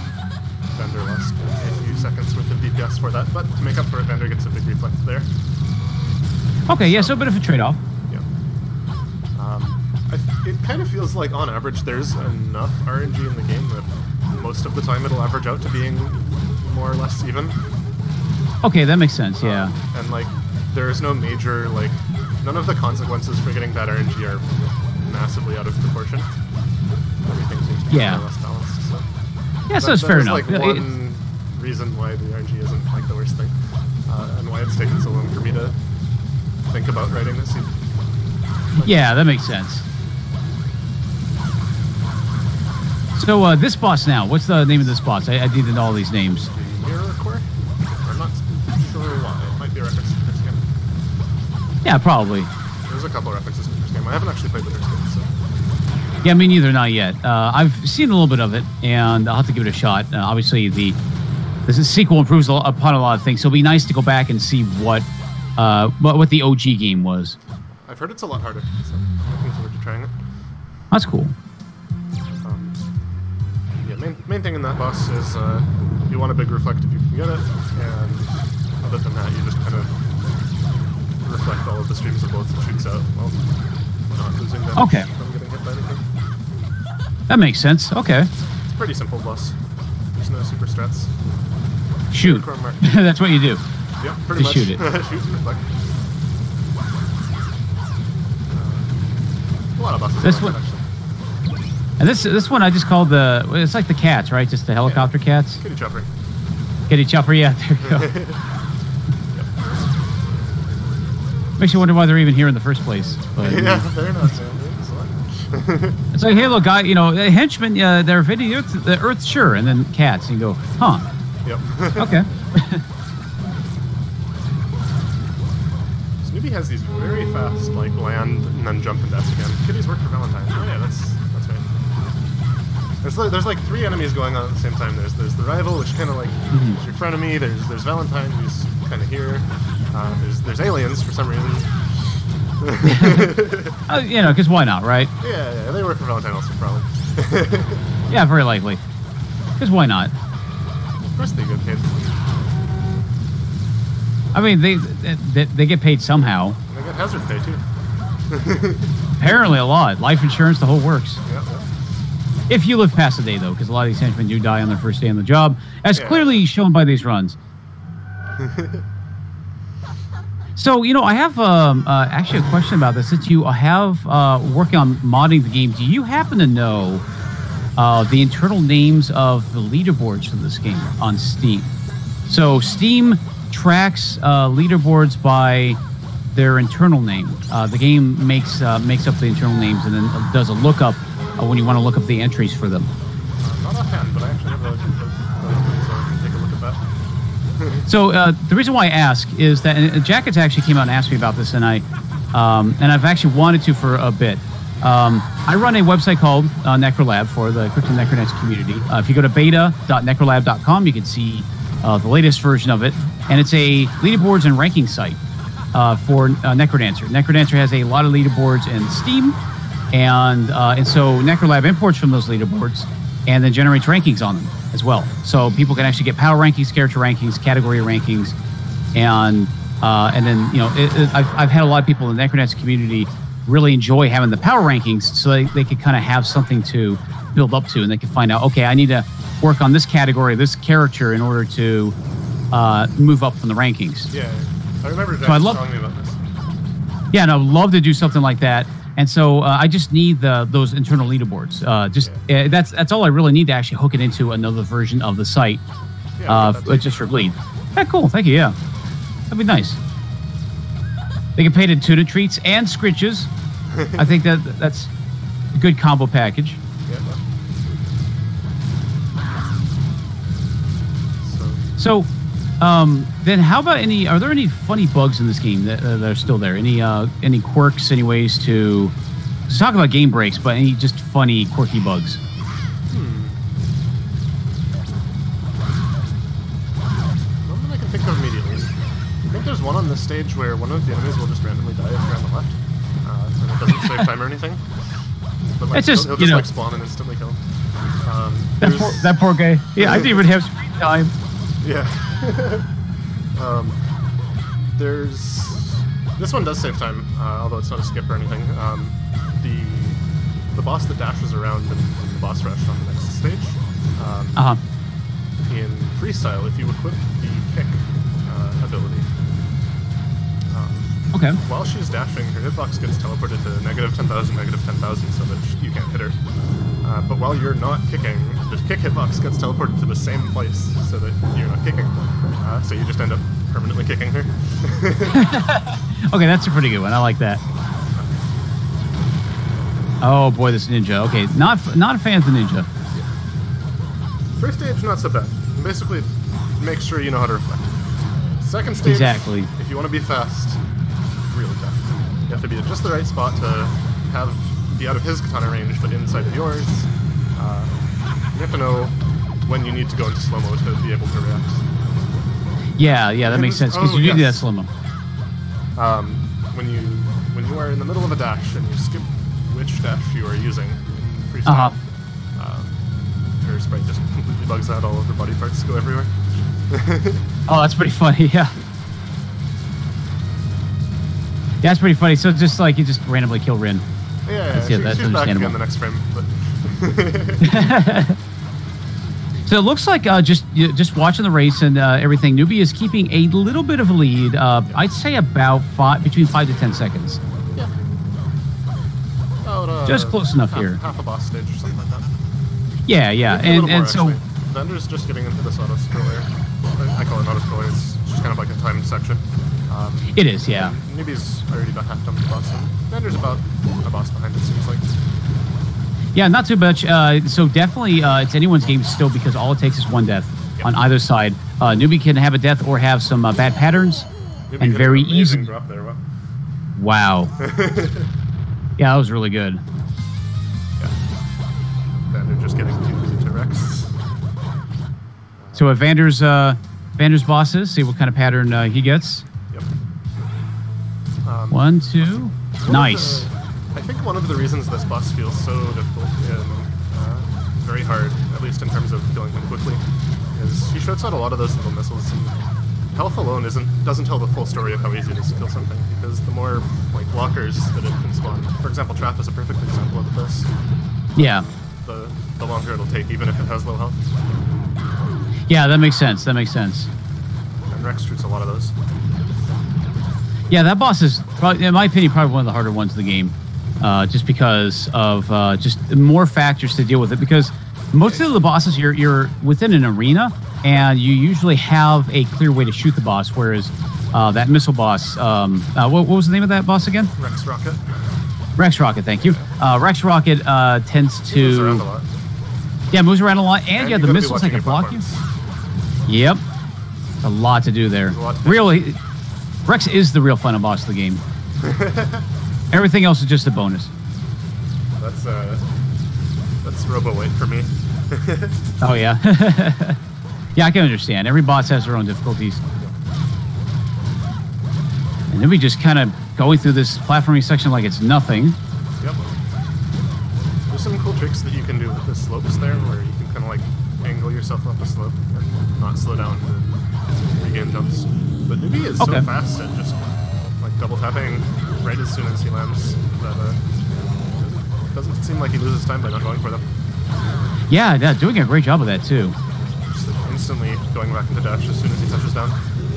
Vander lost a few seconds worth of DPS for that, but to make up for it, Vander gets a big reflect there. Okay, yeah, so a bit of a trade-off. Yeah. It kind of feels like, on average, there's enough RNG in the game that most of the time it'll average out to being more or less even. Okay, that makes sense, yeah. And, like, there is no major, like, none of the consequences for getting bad RNG are massively out of proportion. Everything seems to be more or less balanced, so... Yeah, so it's fair enough. That's, like, one reason why the RNG isn't, like, the worst thing. And why it's taken so long for me to think about writing this scene. Yeah, that makes sense. So, this boss now, what's the name of this boss? I need to know all these names. The Mirror Core? I'm not sure why. It might be a reference to the first game. Yeah, probably. There's a couple of references to the first game. I haven't actually played the first game, so... Yeah, me neither, not yet. I've seen a little bit of it, and I'll have to give it a shot. Obviously, the sequel improves upon a lot of things, so it'll be nice to go back and see what the OG game was. I've heard it's a lot harder, so I'm looking forward to trying it. That's cool. Yeah, main thing in that boss is you want a big reflect if you can get it, and other than that, you just kind of reflect all of the streams of bullets it shoots out while not losing damage from getting hit by anything. That makes sense. Okay. It's pretty simple boss. There's no super strats. Shoot. That's what you do. Yep, pretty much. Shoot it. Shoot and reflect. A lot of bosses. This one. And this one I just called the. It's like the cats, right? Just the helicopter cats. Kitty chopper. Kitty chopper. Yeah, there you go. Makes you wonder why they're even here in the first place. But, yeah, they're not. It's like, hey, look, guy, you know, henchmen, they're invading the Earth, sure, and then cats. And you go, huh? Yep. Okay. Noobii has these very fast, like, land and then jump and dash again. Kitties work for Valentine. Oh yeah, that's right. There's like 3 enemies going on at the same time. There's the rival, which kind of like is your frenemy. There's Valentine, who's kind of here. There's aliens for some reason. You know, because why not, right? Yeah, they work for Valentine also, probably. Yeah, very likely. Because why not? Of course they get paid. I mean, they get paid somehow. And they get hazard pay, too. Apparently a lot. Life insurance, the whole works. Yeah. If you live past the day, though, because a lot of these henchmen do die on their first day on the job, as clearly shown by these runs. So, you know, I have actually a question about this. Since you have working on modding the game, do you happen to know the internal names of the leaderboards for this game on Steam? So Steam tracks leaderboards by their internal name. The game makes up the internal names and then does a lookup when you want to look up the entries for them. Not offhand, but I actually have a take a look at that. So the reason why I ask is that Jackets actually came out and asked me about this, and I've actually wanted to for a bit. I run a website called Necrolab for the Crypto Necronets community. If you go to beta.necrolab.com, you can see the latest version of it, and it's a leaderboards and ranking site for Necrodancer. Necrodancer has a lot of leaderboards in Steam, and so Necrolab imports from those leaderboards and then generates rankings on them as well. So people can actually get power rankings, character rankings, category rankings, and then, you know, I've had a lot of people in the Necronets community really enjoy having the power rankings, so they could kind of have something to build up to, and they can find out, okay, I need to work on this category, this character, in order to move up from the rankings. Yeah, I remember Jack telling me about this. Yeah, and I would love to do something like that. And so I just need those internal leaderboards. That's all I really need to actually hook it into another version of the site, just for Bleed. Yeah, cool. Thank you. Yeah, that'd be nice. They get paid in tuna treats and scritches. I think that's a good combo package. Yeah. So, then how about are there any funny bugs in this game that are still there? Any quirks, any ways to talk about game breaks, but any just funny, quirky bugs? Nothing I can think of immediately. I think there's one on this stage where one of the enemies will just randomly die if you're on the left. And it doesn't save time or anything. But like, he'll just like spawn and instantly kill him. That poor guy. Yeah, I didn't even have screen time. Yeah. This one does save time, although it's not a skip or anything. The boss that dashes around in the boss rush on the next stage. In freestyle, if you equip the kick ability, while she's dashing, her hitbox gets teleported to -10,000, -10,000, so that you can't hit her. But while you're not kicking, the kick hitbox gets teleported to the same place, so that you're not kicking. So you just end up permanently kicking her. Okay, that's a pretty good one. I like that. Oh boy, this ninja. Okay, not a fan of the ninja. First stage, not so bad. Basically, make sure you know how to reflect. Second stage, exactly. If you want to be fast, really tough. You have to be at just the right spot to be out of his katana range, but inside of yours. You have to know when you need to go into slow-mo to be able to react. Yeah, that makes sense, because you do that slow-mo. When you are in the middle of a dash and you skip which dash you are using in freestyle, your sprite just completely bugs out, all of the body parts go everywhere. Oh, that's pretty funny, yeah. Yeah, that's pretty funny. So just like you just randomly kill Rin. Yeah, That's she's back again the next frame. But so it looks like just watching the race and everything, Noobii is keeping a little bit of a lead. I'd say about between 5 to 10 seconds. Yeah. About, just close enough here. Half a boss stage or something like that. Yeah, yeah, and so Vander's just getting into this auto scroller. I call it auto scroller. It's just kind of like a timed section. It is, yeah. Noobii's already about half done with the boss, and Vander's about a boss behind, it seems like. Yeah, not too much. So definitely it's anyone's game still because all it takes is one death on either side. Noobii can have a death or have some bad patterns, Noobii and very easy. Drop there, wow. Yeah, that was really good. Yeah. Vander just getting too busy to Rex. So what Vander's boss is, see what kind of pattern he gets. Yep. 1, 2. Nice. I think one of the reasons this boss feels so difficult and very hard, at least in terms of killing him quickly, is he shoots out a lot of those little missiles, and health alone doesn't tell the full story of how easy it is to kill something, because the more like blockers that it can spawn, for example, Trap is a perfect example of this. Yeah. The longer it'll take, even if it has low health. Yeah, that makes sense. That makes sense. And Rex shoots a lot of those. Yeah, that boss is, probably, in my opinion, probably one of the harder ones in the game. Just because of just more factors to deal with it. Because most of the bosses, you're within an arena, and you usually have a clear way to shoot the boss. Whereas that missile boss, what was the name of that boss again? Rex Rocket. Rex Rocket, thank you. Rex Rocket tends to He moves around a lot. Yeah, moves around a lot, and yeah, the missiles that can block you. Yep, a lot to do there. Really, Rex is the real final boss of the game. Everything else is just a bonus. That's robo weight for me. Oh yeah. Yeah, I can understand. Every boss has their own difficulties. And then we just kind of going through this platforming section like it's nothing. Yep. There's some cool tricks that you can do with the slopes there, where you can kind of like angle yourself up a slope and not slow down and regain jumps. But Noobii is so fast at just like double tapping right as soon as he lands that it doesn't seem like he loses time by not going for them. Yeah, doing a great job of that too. Just instantly going back into dash as soon as he touches down.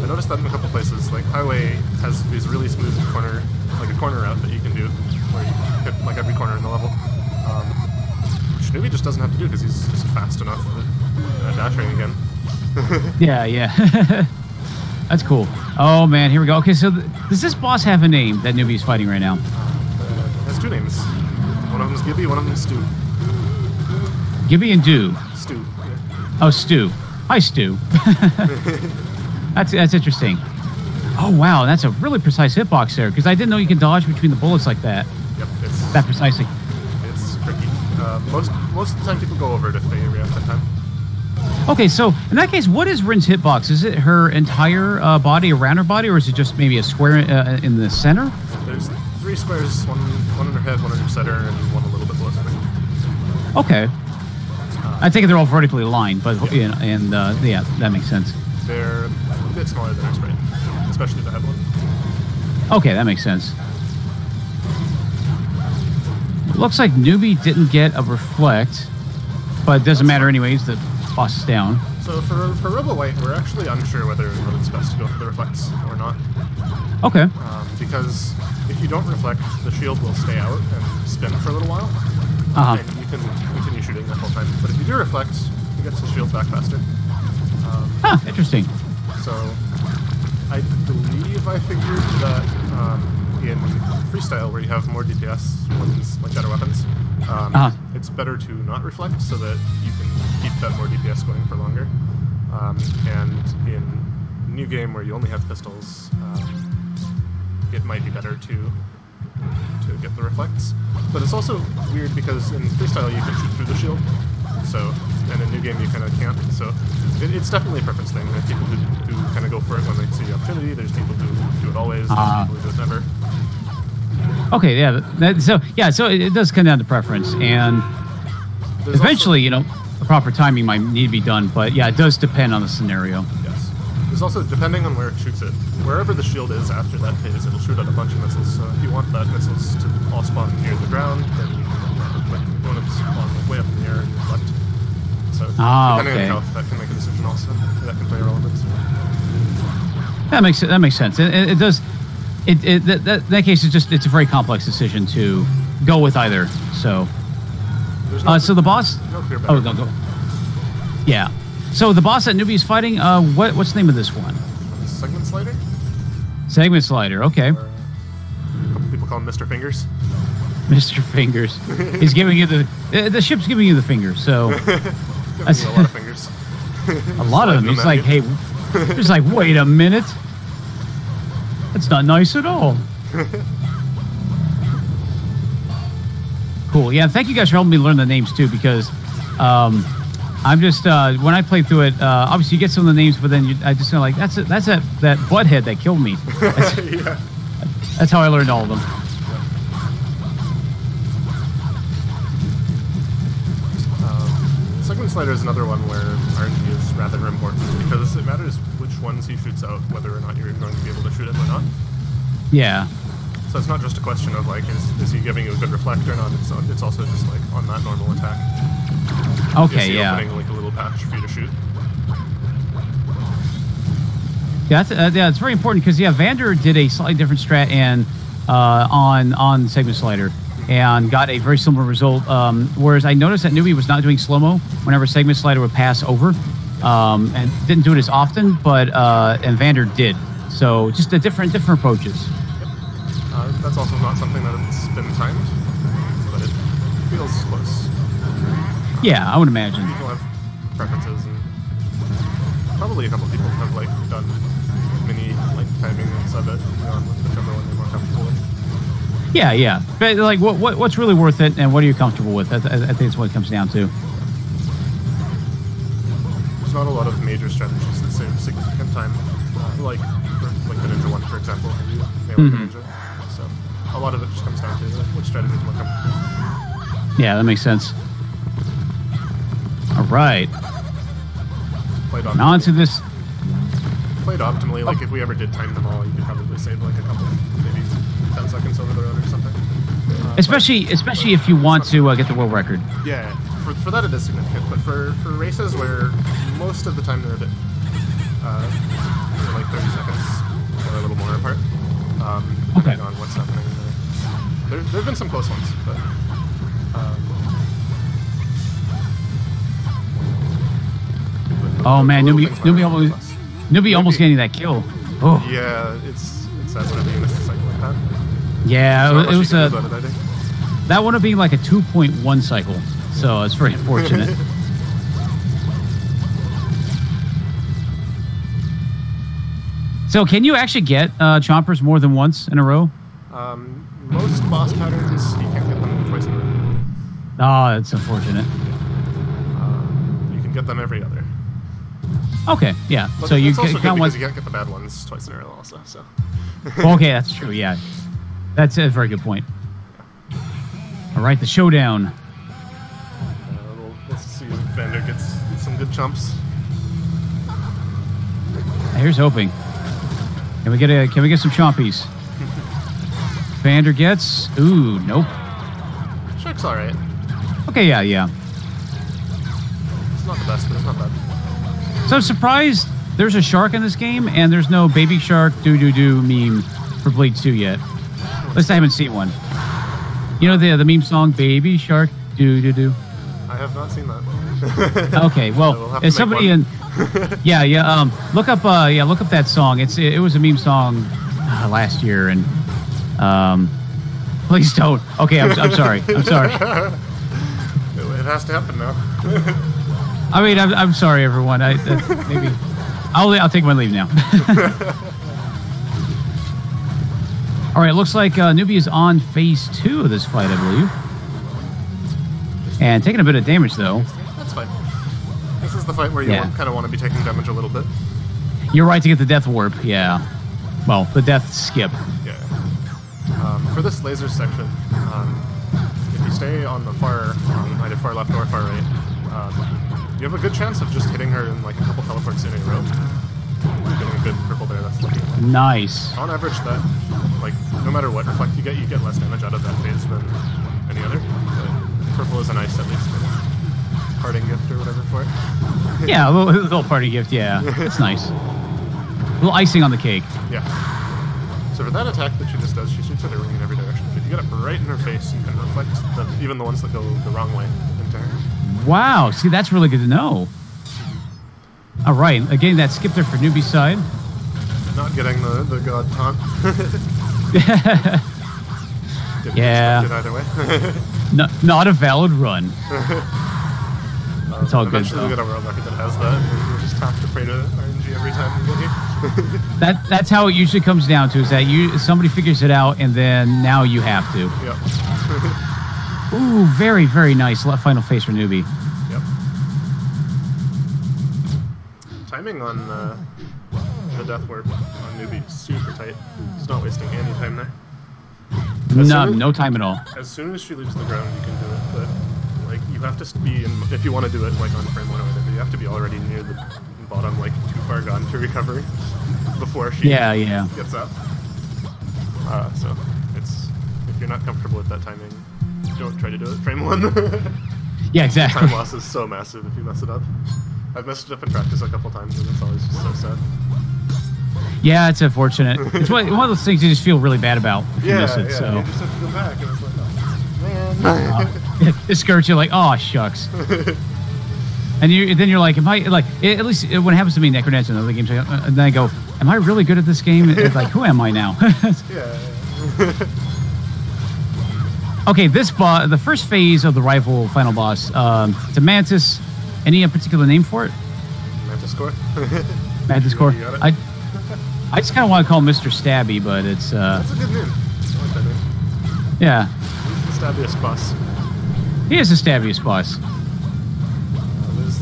I noticed that in a couple places. Like Highway has these really smooth corner route that you can do, where you hit like every corner in the level. Which Noobii just doesn't have to do because he's just fast enough that dashing again. Yeah. That's cool. Oh man, here we go. Okay, so does this boss have a name that Noobii is fighting right now? It has two names. One of them is Gibby, one of them is Stu. Gibby and Do. Stu. Yeah. Oh, Stu. Hi, Stu. That's interesting. Oh wow, that's a really precise hitbox there, because I didn't know you could dodge between the bullets like that. Yep, it's that precisely. It's tricky. Most of the time people go over it if they react that time. Okay, so in that case, what is Rin's hitbox? Is it her entire body around her body, or is it just maybe a square in the center? There's 3 squares, one in her head, one in her center, and one a little bit below her. Okay. I think they're all vertically aligned, but yeah, that makes sense. They're a bit smaller than her sprite, especially the head one. Okay, that makes sense. It looks like Noobii didn't get a reflect, but it doesn't matter anyways. The boss is down. So for Robo White, we're actually unsure whether it's best to go for the reflects or not. Okay. Because if you don't reflect, the shield will stay out and spin for a little while. And you can continue shooting the whole time. But if you do reflect, you get the shield back faster. Interesting. So I believe I figured that in freestyle, where you have more DPS weapons, like better weapons, it's better to not reflect so that you can keep that more DPS going for longer. And in new game where you only have pistols, it might be better to get the reflects. But it's also weird because in freestyle you can shoot through the shield, and in new game you kind of can't. So it's definitely a preference thing. There's people who kind of go for it when they see the opportunity. There's people who do it always. There's people who do it never. Okay, yeah. So it does come down to preference, and eventually, a proper timing might need to be done. But yeah, it does depend on the scenario. Yes. There's also, depending on where it shoots it, wherever the shield is after that phase, it'll shoot out a bunch of missiles. So if you want that missiles to all spawn near the ground, then you can like one of them spawn like way up in the air and reflect. So depending on health, that can make a decision also. That can play a role in it. That makes sense. It does. That case it's a very complex decision to go with either. So so the boss. No, go. Yeah. So the boss that Noobii is fighting. What's the name of this one? Segment Slider. Segment Slider. Okay. Or, a couple people call him Mr. Fingers. Mr. Fingers. He's giving you the ship's giving you the fingers. So that's a lot of fingers. A lot of them. He's like, hey. He's like, wait a minute. That's not nice at all. Cool. Yeah, thank you guys for helping me learn the names too, because I'm just when I played through it, obviously you get some of the names, but then I just feel like that's that butthead that killed me. Yeah. That's how I learned all of them. Segment Slider is another one where RNG is rather important because it matters which ones he shoots out, whether or not you're going to be able to shoot him or not. Yeah. So it's not just a question of like, is he giving you a good reflect or not? It's also just like on that normal attack. Okay, is he yeah. opening like a little patch for you to shoot? Yeah, it's very important because Vander did a slightly different strat and on Segment Slider. And got a very similar result. Whereas I noticed that Noobii was not doing slow-mo whenever Segment Slider would pass over, and didn't do it as often. But and Vander did. So just different approaches. Yep. That's also not something that's been timed, but it feels close. Yeah, I would imagine. People have preferences, and probably a couple people have like done mini like timing and sub it on whichever one they're more comfortable with. Yeah. But like, what's really worth it, and what are you comfortable with? I think that's what it comes down to. There's not a lot of major strategies that save significant time, like the Ninja one, for example. Ninja. So a lot of it just comes down to which strategy is more comfortable. Yeah, that makes sense. All right. And on to this. Played optimally. Like if we ever did time them all, you could probably save like a couple, maybe 10 seconds over the road or something. Especially if you want to get the world record. Yeah, for that it is significant. But for races where most of the time they're a bit, like 30 seconds or a little more apart, depending on what's happening there. There've been some close ones, but. Oh man, Noobii almost getting that kill. Oh. Yeah, it's sad whenever you miss a cycle like that. Yeah, it was a. That would have been like a 2.1 cycle, so it's very unfortunate. So, can you actually get chompers more than once in a row? Most boss patterns, you can't get them twice in a row. Oh, that's unfortunate. You can get them every other. Okay, yeah. But so you also can good because you can't get the bad ones twice in a row, also. So. Okay, that's true. Yeah, that's a very good point. All right, the showdown. Let's see if Vander gets some good chumps. Here's hoping. Can we get some chompies? Vander gets. Ooh, nope. Shark's all right. Okay, yeah. It's not the best, but it's not bad. So I'm surprised there's a shark in this game, and there's no baby shark do meme for Bleed 2 yet. At least I haven't seen one. You know the meme song, Baby Shark do. I have not seen that. Okay, well, if somebody in, look up that song. It was a meme song last year, and please don't. Okay, I'm sorry. I'm sorry. It has to happen now. I mean, I'm sorry, everyone. Maybe I'll take my leave now. All right, looks like Noobii is on phase 2 of this fight, I believe, and taking a bit of damage though. That's fine. This is the fight where you kind of want to be taking damage a little bit. You're right to get the death warp. Yeah. Well, the death skip. Yeah. For this laser section, if you stay on the either far left or far right, you have a good chance of just hitting her in like a couple teleports in a row. Doing good purple there. That's lucky. Nice. On average, that, like, no matter what reflect you get less damage out of that phase than any other. But purple is a nice, at least, parting gift or whatever for it. Yeah, a little party gift, yeah. It's nice. A little icing on the cake. Yeah. So for that attack that she just does, she shoots at her ring in every direction. If you get it right in her face, you can reflect even the ones that go the wrong way into her. Wow, see, that's really good to know. All right, again, that skip there for Noobii side. Not getting the god taunt. Didn't yeah. expect it either way. Not a valid run. It's all good, eventually though. we get a world record that has that, and we just have to pray to RNG every time we get here. That's how it usually comes down to, is that somebody figures it out, and then now you have to. Yep. Ooh, very, very nice final phase for Noobii. Yep. Timing on the death warp on Noobii is super tight. He's not wasting any time there. No time at all. As soon as she leaves the ground, you can do it, but like you have to be in, if you want to do it like on frame 1 or whatever, you have to be already near the bottom, like too far gone to recover before she gets up. So it's, if you're not comfortable with that timing, don't try to do it frame 1. Yeah, exactly. Time loss is so massive if you mess it up. I've messed it up in practice a couple times, and it's always just so sad. Yeah, it's unfortunate. It's one of those things you just feel really bad about if you miss it. So you just have to go back, and it's like, oh, man. It skirts you like, oh, shucks. And then you're like, am I, like, at least when it happens to me in Necrodancer and other games, and then I go, am I really good at this game? It's like, who am I now? Yeah. Okay, the first phase of the rival final boss, it's a Mantis. Any particular name for it? Mantis Core. Mantis Core. You got it. I just kind of want to call him Mr. Stabby, but it's... That's a good name. I like that name. Yeah. He's the stabbiest boss. He is the stabbiest boss.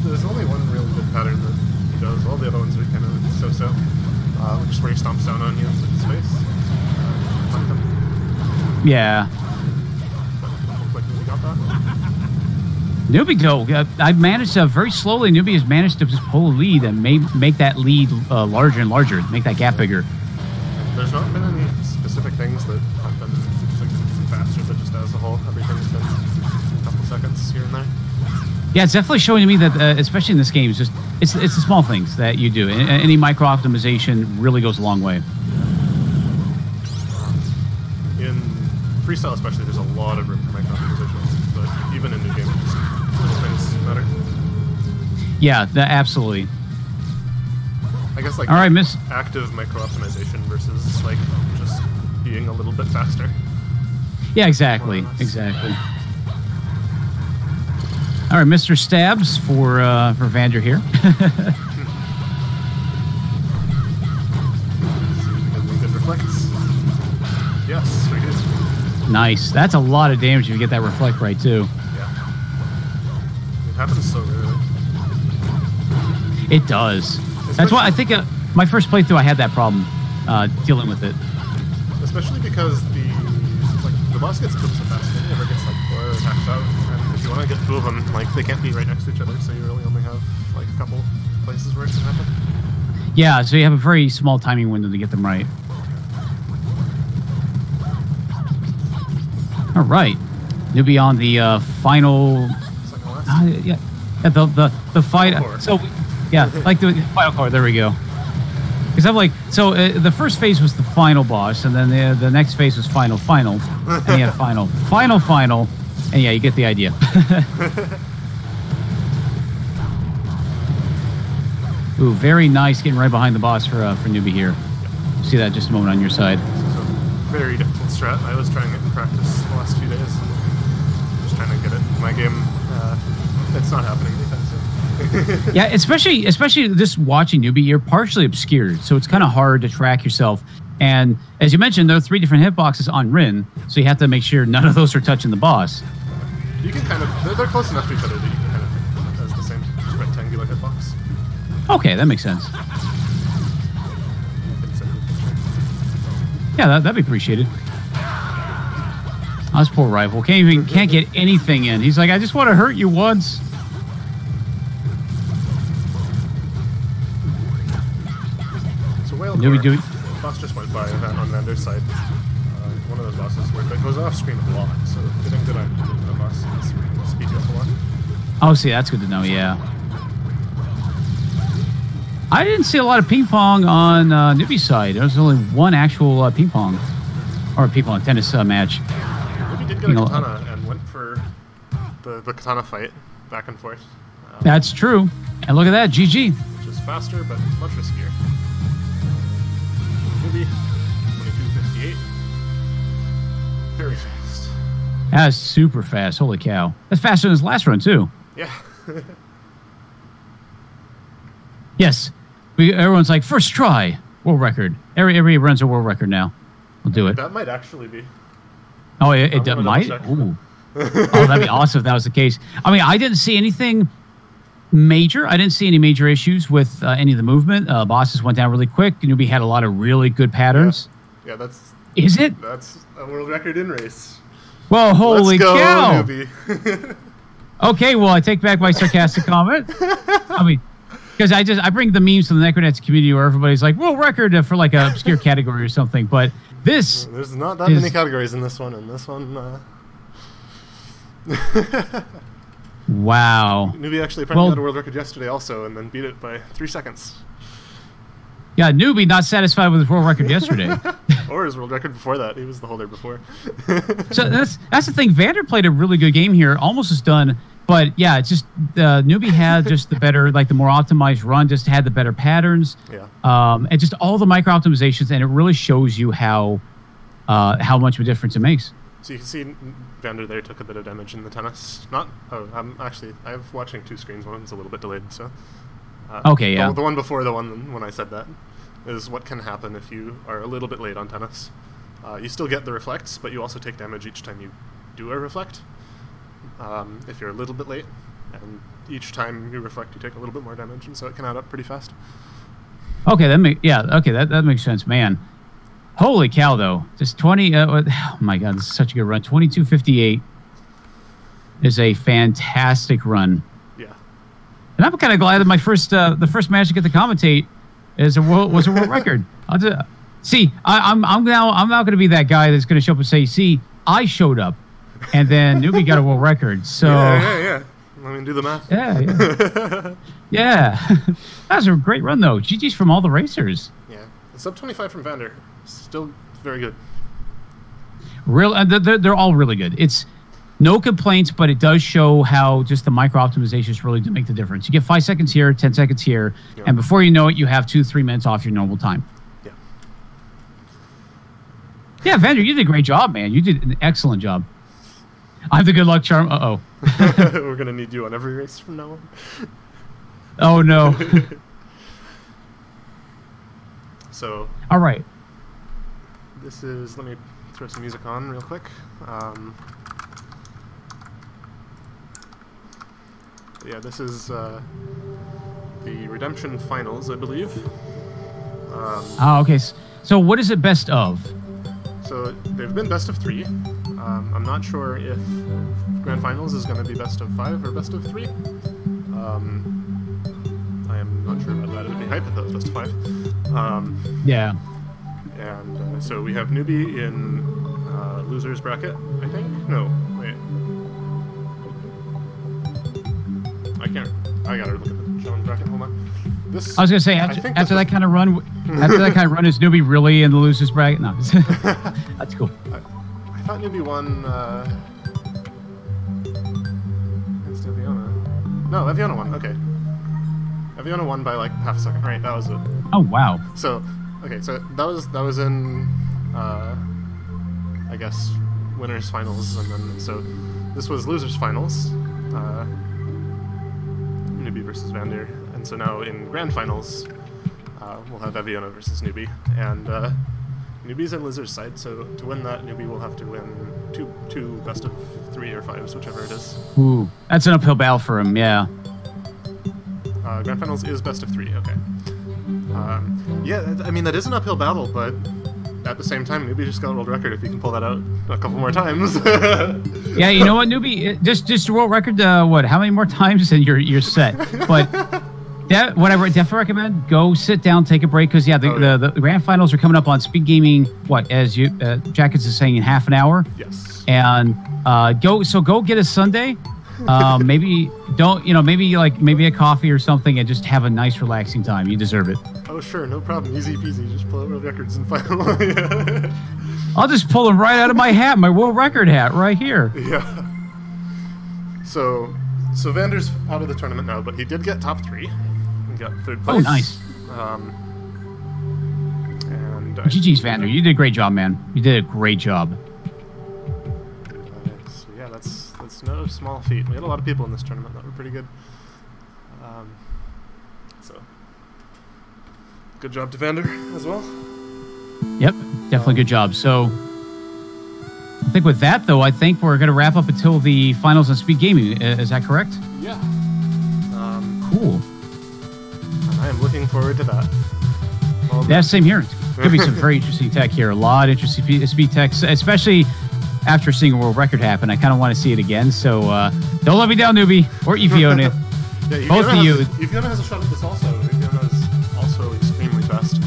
There's only one really good pattern that he does. All the other ones are kind of so-so. Which is where he stomps down on you with his face. Like him. Yeah. But looks like we got that. Noobii, though, I've managed to, very slowly, Noobii has managed to just pull a lead and make that lead larger and larger, make that gap bigger. There's not been any specific things that have been significantly faster, but just as a whole, everything's been a couple seconds here and there. Yeah, it's definitely showing to me that, especially in this game, it's the small things that you do. Any micro optimization really goes a long way. In freestyle, especially, there's a lot of room for micro optimizations, but even in new games, little things matter. Yeah, absolutely. I guess like all right, Miss active micro optimization versus like just being a little bit faster. Yeah, exactly, exactly. All right, Mr. Stabs for Vander here. Good reflects. Yes, we did. Nice. That's a lot of damage if you get that reflect right too. Yeah. It happens so rarely. It does. That's why I think my first playthrough I had that problem dealing with it. Especially because the boss gets killed so fast, and never gets like 4 attacks out. And if you want to get 2 of them, like they can't be right next to each other, so you really only have like a couple places where it can happen. Yeah, so you have a very small timing window to get them right. All right, Noobii on the final. Yeah, the fight. So yeah, like the final core. There we go. Because I'm like, so the first phase was the final boss, and then the next phase was final, and you had final, and yeah, you get the idea. Ooh, very nice getting right behind the boss for Noobii here. See that just a moment on your side. Very difficult strat. I was trying it in practice the last few days. Just trying to get it in my game. It's not happening anytime soon. Yeah, especially just watching Noobii, you're partially obscured, so it's kind of hard to track yourself. And as you mentioned, there are 3 different hitboxes on Rin, so you have to make sure none of those are touching the boss. You can kind of, they're close enough to each other that you can kind of think of them as the same rectangular hitbox. Okay, that makes sense. Yeah, that'd be appreciated. Oh, this poor rival can't get anything in. He's like, I just want to hurt you once. So whale Noobii core. do. Boss just went by on Vander's side. One of those bosses where it goes off screen a lot, so getting good items into the boss can speed you up a lot. Oh, see, that's good to know. Yeah. I didn't see a lot of ping pong on Noobie's side. There was only one actual ping pong tennis match. Noobii did get a katana and went for the katana fight back and forth. That's true. And look at that, GG. Which is faster, but much riskier. Noobii, 22:58. Very fast. That's super fast. Holy cow. That's faster than his last run, too. Yeah. Yes. Everyone's like, first try, world record. Every runs a world record now. We'll do it. That might actually be. Oh, it might? Ooh. Oh, that'd be awesome if that was the case. I mean, I didn't see anything major. I didn't see any major issues with any of the movement. Bosses went down really quick. Noobii had a lot of really good patterns. Yeah, that's... Is it? That's a world record in race. Well, holy cow. Noobii. Okay, well, I take back my sarcastic comment. I mean... Because I bring the memes to the Necronets community where everybody's like, world record for like an obscure category or something. But this... There's not that many categories in this one, and this one... Wow. Noobii actually apparently had a world record yesterday also, and then beat it by 3 seconds. Yeah, Noobii not satisfied with his world record yesterday. Or his world record before that. He was the holder before. So that's the thing. Vander played a really good game here, almost as done. But yeah, it's just Noobii had just the better, like the more optimized run, just had the better patterns. Yeah. And just all the micro optimizations, and it really shows you how much of a difference it makes. So you can see Vander there took a bit of damage in the tennis. Not. Oh, I'm actually. I'm watching 2 screens. One's a little bit delayed. So. Okay. Yeah. The one before the one when I said that is what can happen if you are a little bit late on tennis. You still get the reflects, but you also take damage each time you do a reflect. If you're a little bit late, and each time you reflect, you take a little bit more damage, and so it can add up pretty fast. Okay, that makes sense, man. Holy cow, though! Just 20. Oh my God, this is such a good run. 22:58 is a fantastic run. Yeah. And I'm kind of glad that my the first match to get to commentate was a world record. I'm now going to be that guy that's going to show up and say, "See, I showed up." And then Noobii got a world record. So yeah. Let me do the math. Yeah. Yeah. That was a great run, though. GG's from all the racers. Yeah. Sub 25 from Vander. Still very good. They're all really good. It's no complaints, but it does show how just the micro optimizations really do make the difference. You get 5 seconds here, 10 seconds here, and before you know it, you have 2-3 minutes off your normal time. Yeah. Yeah, Vander, you did a great job, man. You did an excellent job. I'm the good luck charm. Uh-oh. We're going to need you on every race from now on. Oh, no. So. All right. This is... Let me throw some music on real quick. Yeah, this is the Redemption Finals, I believe. Okay. So what is it best of? So they've been best of 3. I'm not sure if Grand Finals is going to be best of 5 or best of 3. I am not sure about that. It would be hype if that was best of 5. Yeah. And so we have Noobii in losers bracket, I think? No, wait. I gotta look at the challenge bracket. Hold on. I was gonna say after that kind of run, is Noobii really in the losers bracket? No, that's cool. I thought Noobii won against Eviona. No, Eviona won. Okay, Eviona won by like half a second. Right, that was it. Oh wow. So, okay, so that was in I guess winners finals, and then so this was losers finals. Noobii versus Vander, and so now in grand finals, we'll have Eviona versus Noobii, and Noobii's in losers side. So to win that, Noobii will have to win two best of 3 or 5s, whichever it is. Ooh, that's an uphill battle for him. Yeah. Grand finals is best of 3. Okay. Yeah, I mean that is an uphill battle, but at the same time, Noobii just got a world record if he can pull that out a couple more times. Yeah, you know what, Noobii, just a world record. What? How many more times and you're set? But what I definitely recommend, go sit down, take a break, because the grand finals are coming up on Speed Gaming. What, as you Jackets is saying, in half an hour. Yes. And go get a sundae. Maybe maybe a coffee or something, and just have a nice relaxing time. You deserve it. Oh sure, no problem. Easy peasy. Just pull out world records and final. Yeah. I'll just pull them right out of my hat, my world record hat, right here. Yeah. So Vander's out of the tournament now, but he did get top 3. He got 3rd place. Oh, nice. And GG's, Vander. You did a great job, man. You did a great job. So yeah, that's no small feat. We had a lot of people in this tournament that were pretty good. So good job to Vander as well. Yep, definitely good job. So I think with that, though, I think we're going to wrap up until the finals on Speed Gaming. Is that correct? Yeah. Cool. And I am looking forward to that. Yeah, same here. It's going to be some very interesting tech here. A lot of interesting speed techs, especially after seeing a world record happen. I kind of want to see it again. So don't let me down, Noobii. Or Efiona. Yeah, both of you. Efiona has a shot at this also. Efiona is also extremely fast.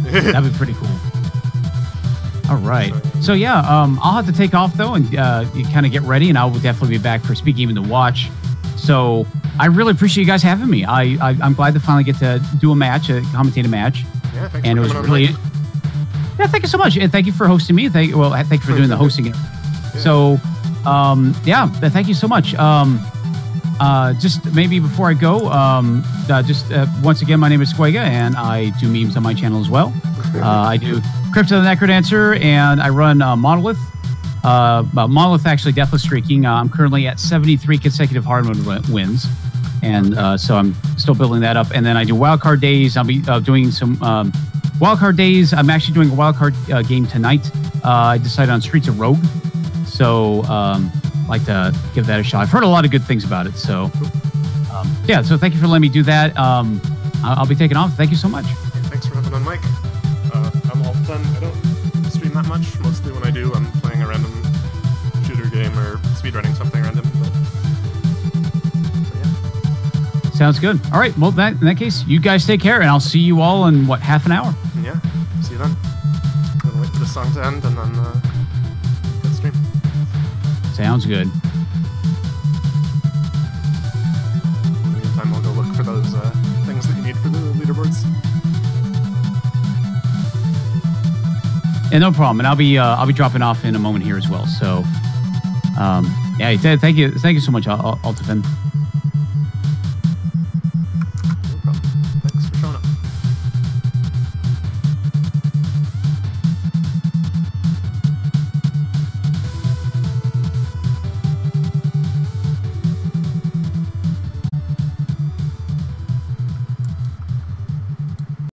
That'd be pretty cool. All right. So yeah, I'll have to take off though, and you kind of get ready, and I will definitely be back for Speed Gaming to watch. So I really appreciate you guys having me. I'm glad to finally get to do a match, commentate a match. Yeah, thanks and for it was coming really. on. Yeah, thank you so much, and thank you for hosting me. Thank you for doing the hosting. Yeah. So, thank you so much. Just maybe before I go, once again, my name is Squega, and I do memes on my channel as well. I do Crypto the Necrodancer, and I run Monolith. Monolith actually deathless streaking. I'm currently at 73 consecutive hard mode wins, and so I'm still building that up. And then I do wildcard days. I'll be doing some wildcard days. I'm actually doing a wildcard game tonight. I decided on Streets of Rogue, so like to give that a shot. I've heard a lot of good things about it, so yeah. So thank you for letting me do that. I'll be taking off. Thank you so much. Thanks for having on, Mike. I'm all done. I don't stream that much. Mostly when I do, I'm playing a random shooter game or speedrunning something random. But yeah. Sounds good. All right. Well, in that case, you guys take care, and I'll see you all in half an hour. Yeah. See you then. I'm gonna wait for the song to end and then hit stream. Sounds good. In the meantime, I'll go look for those things that you need for the leaderboards. Yeah, no problem. And I'll be dropping off in a moment here as well. So, yeah, thank you so much, Altafen.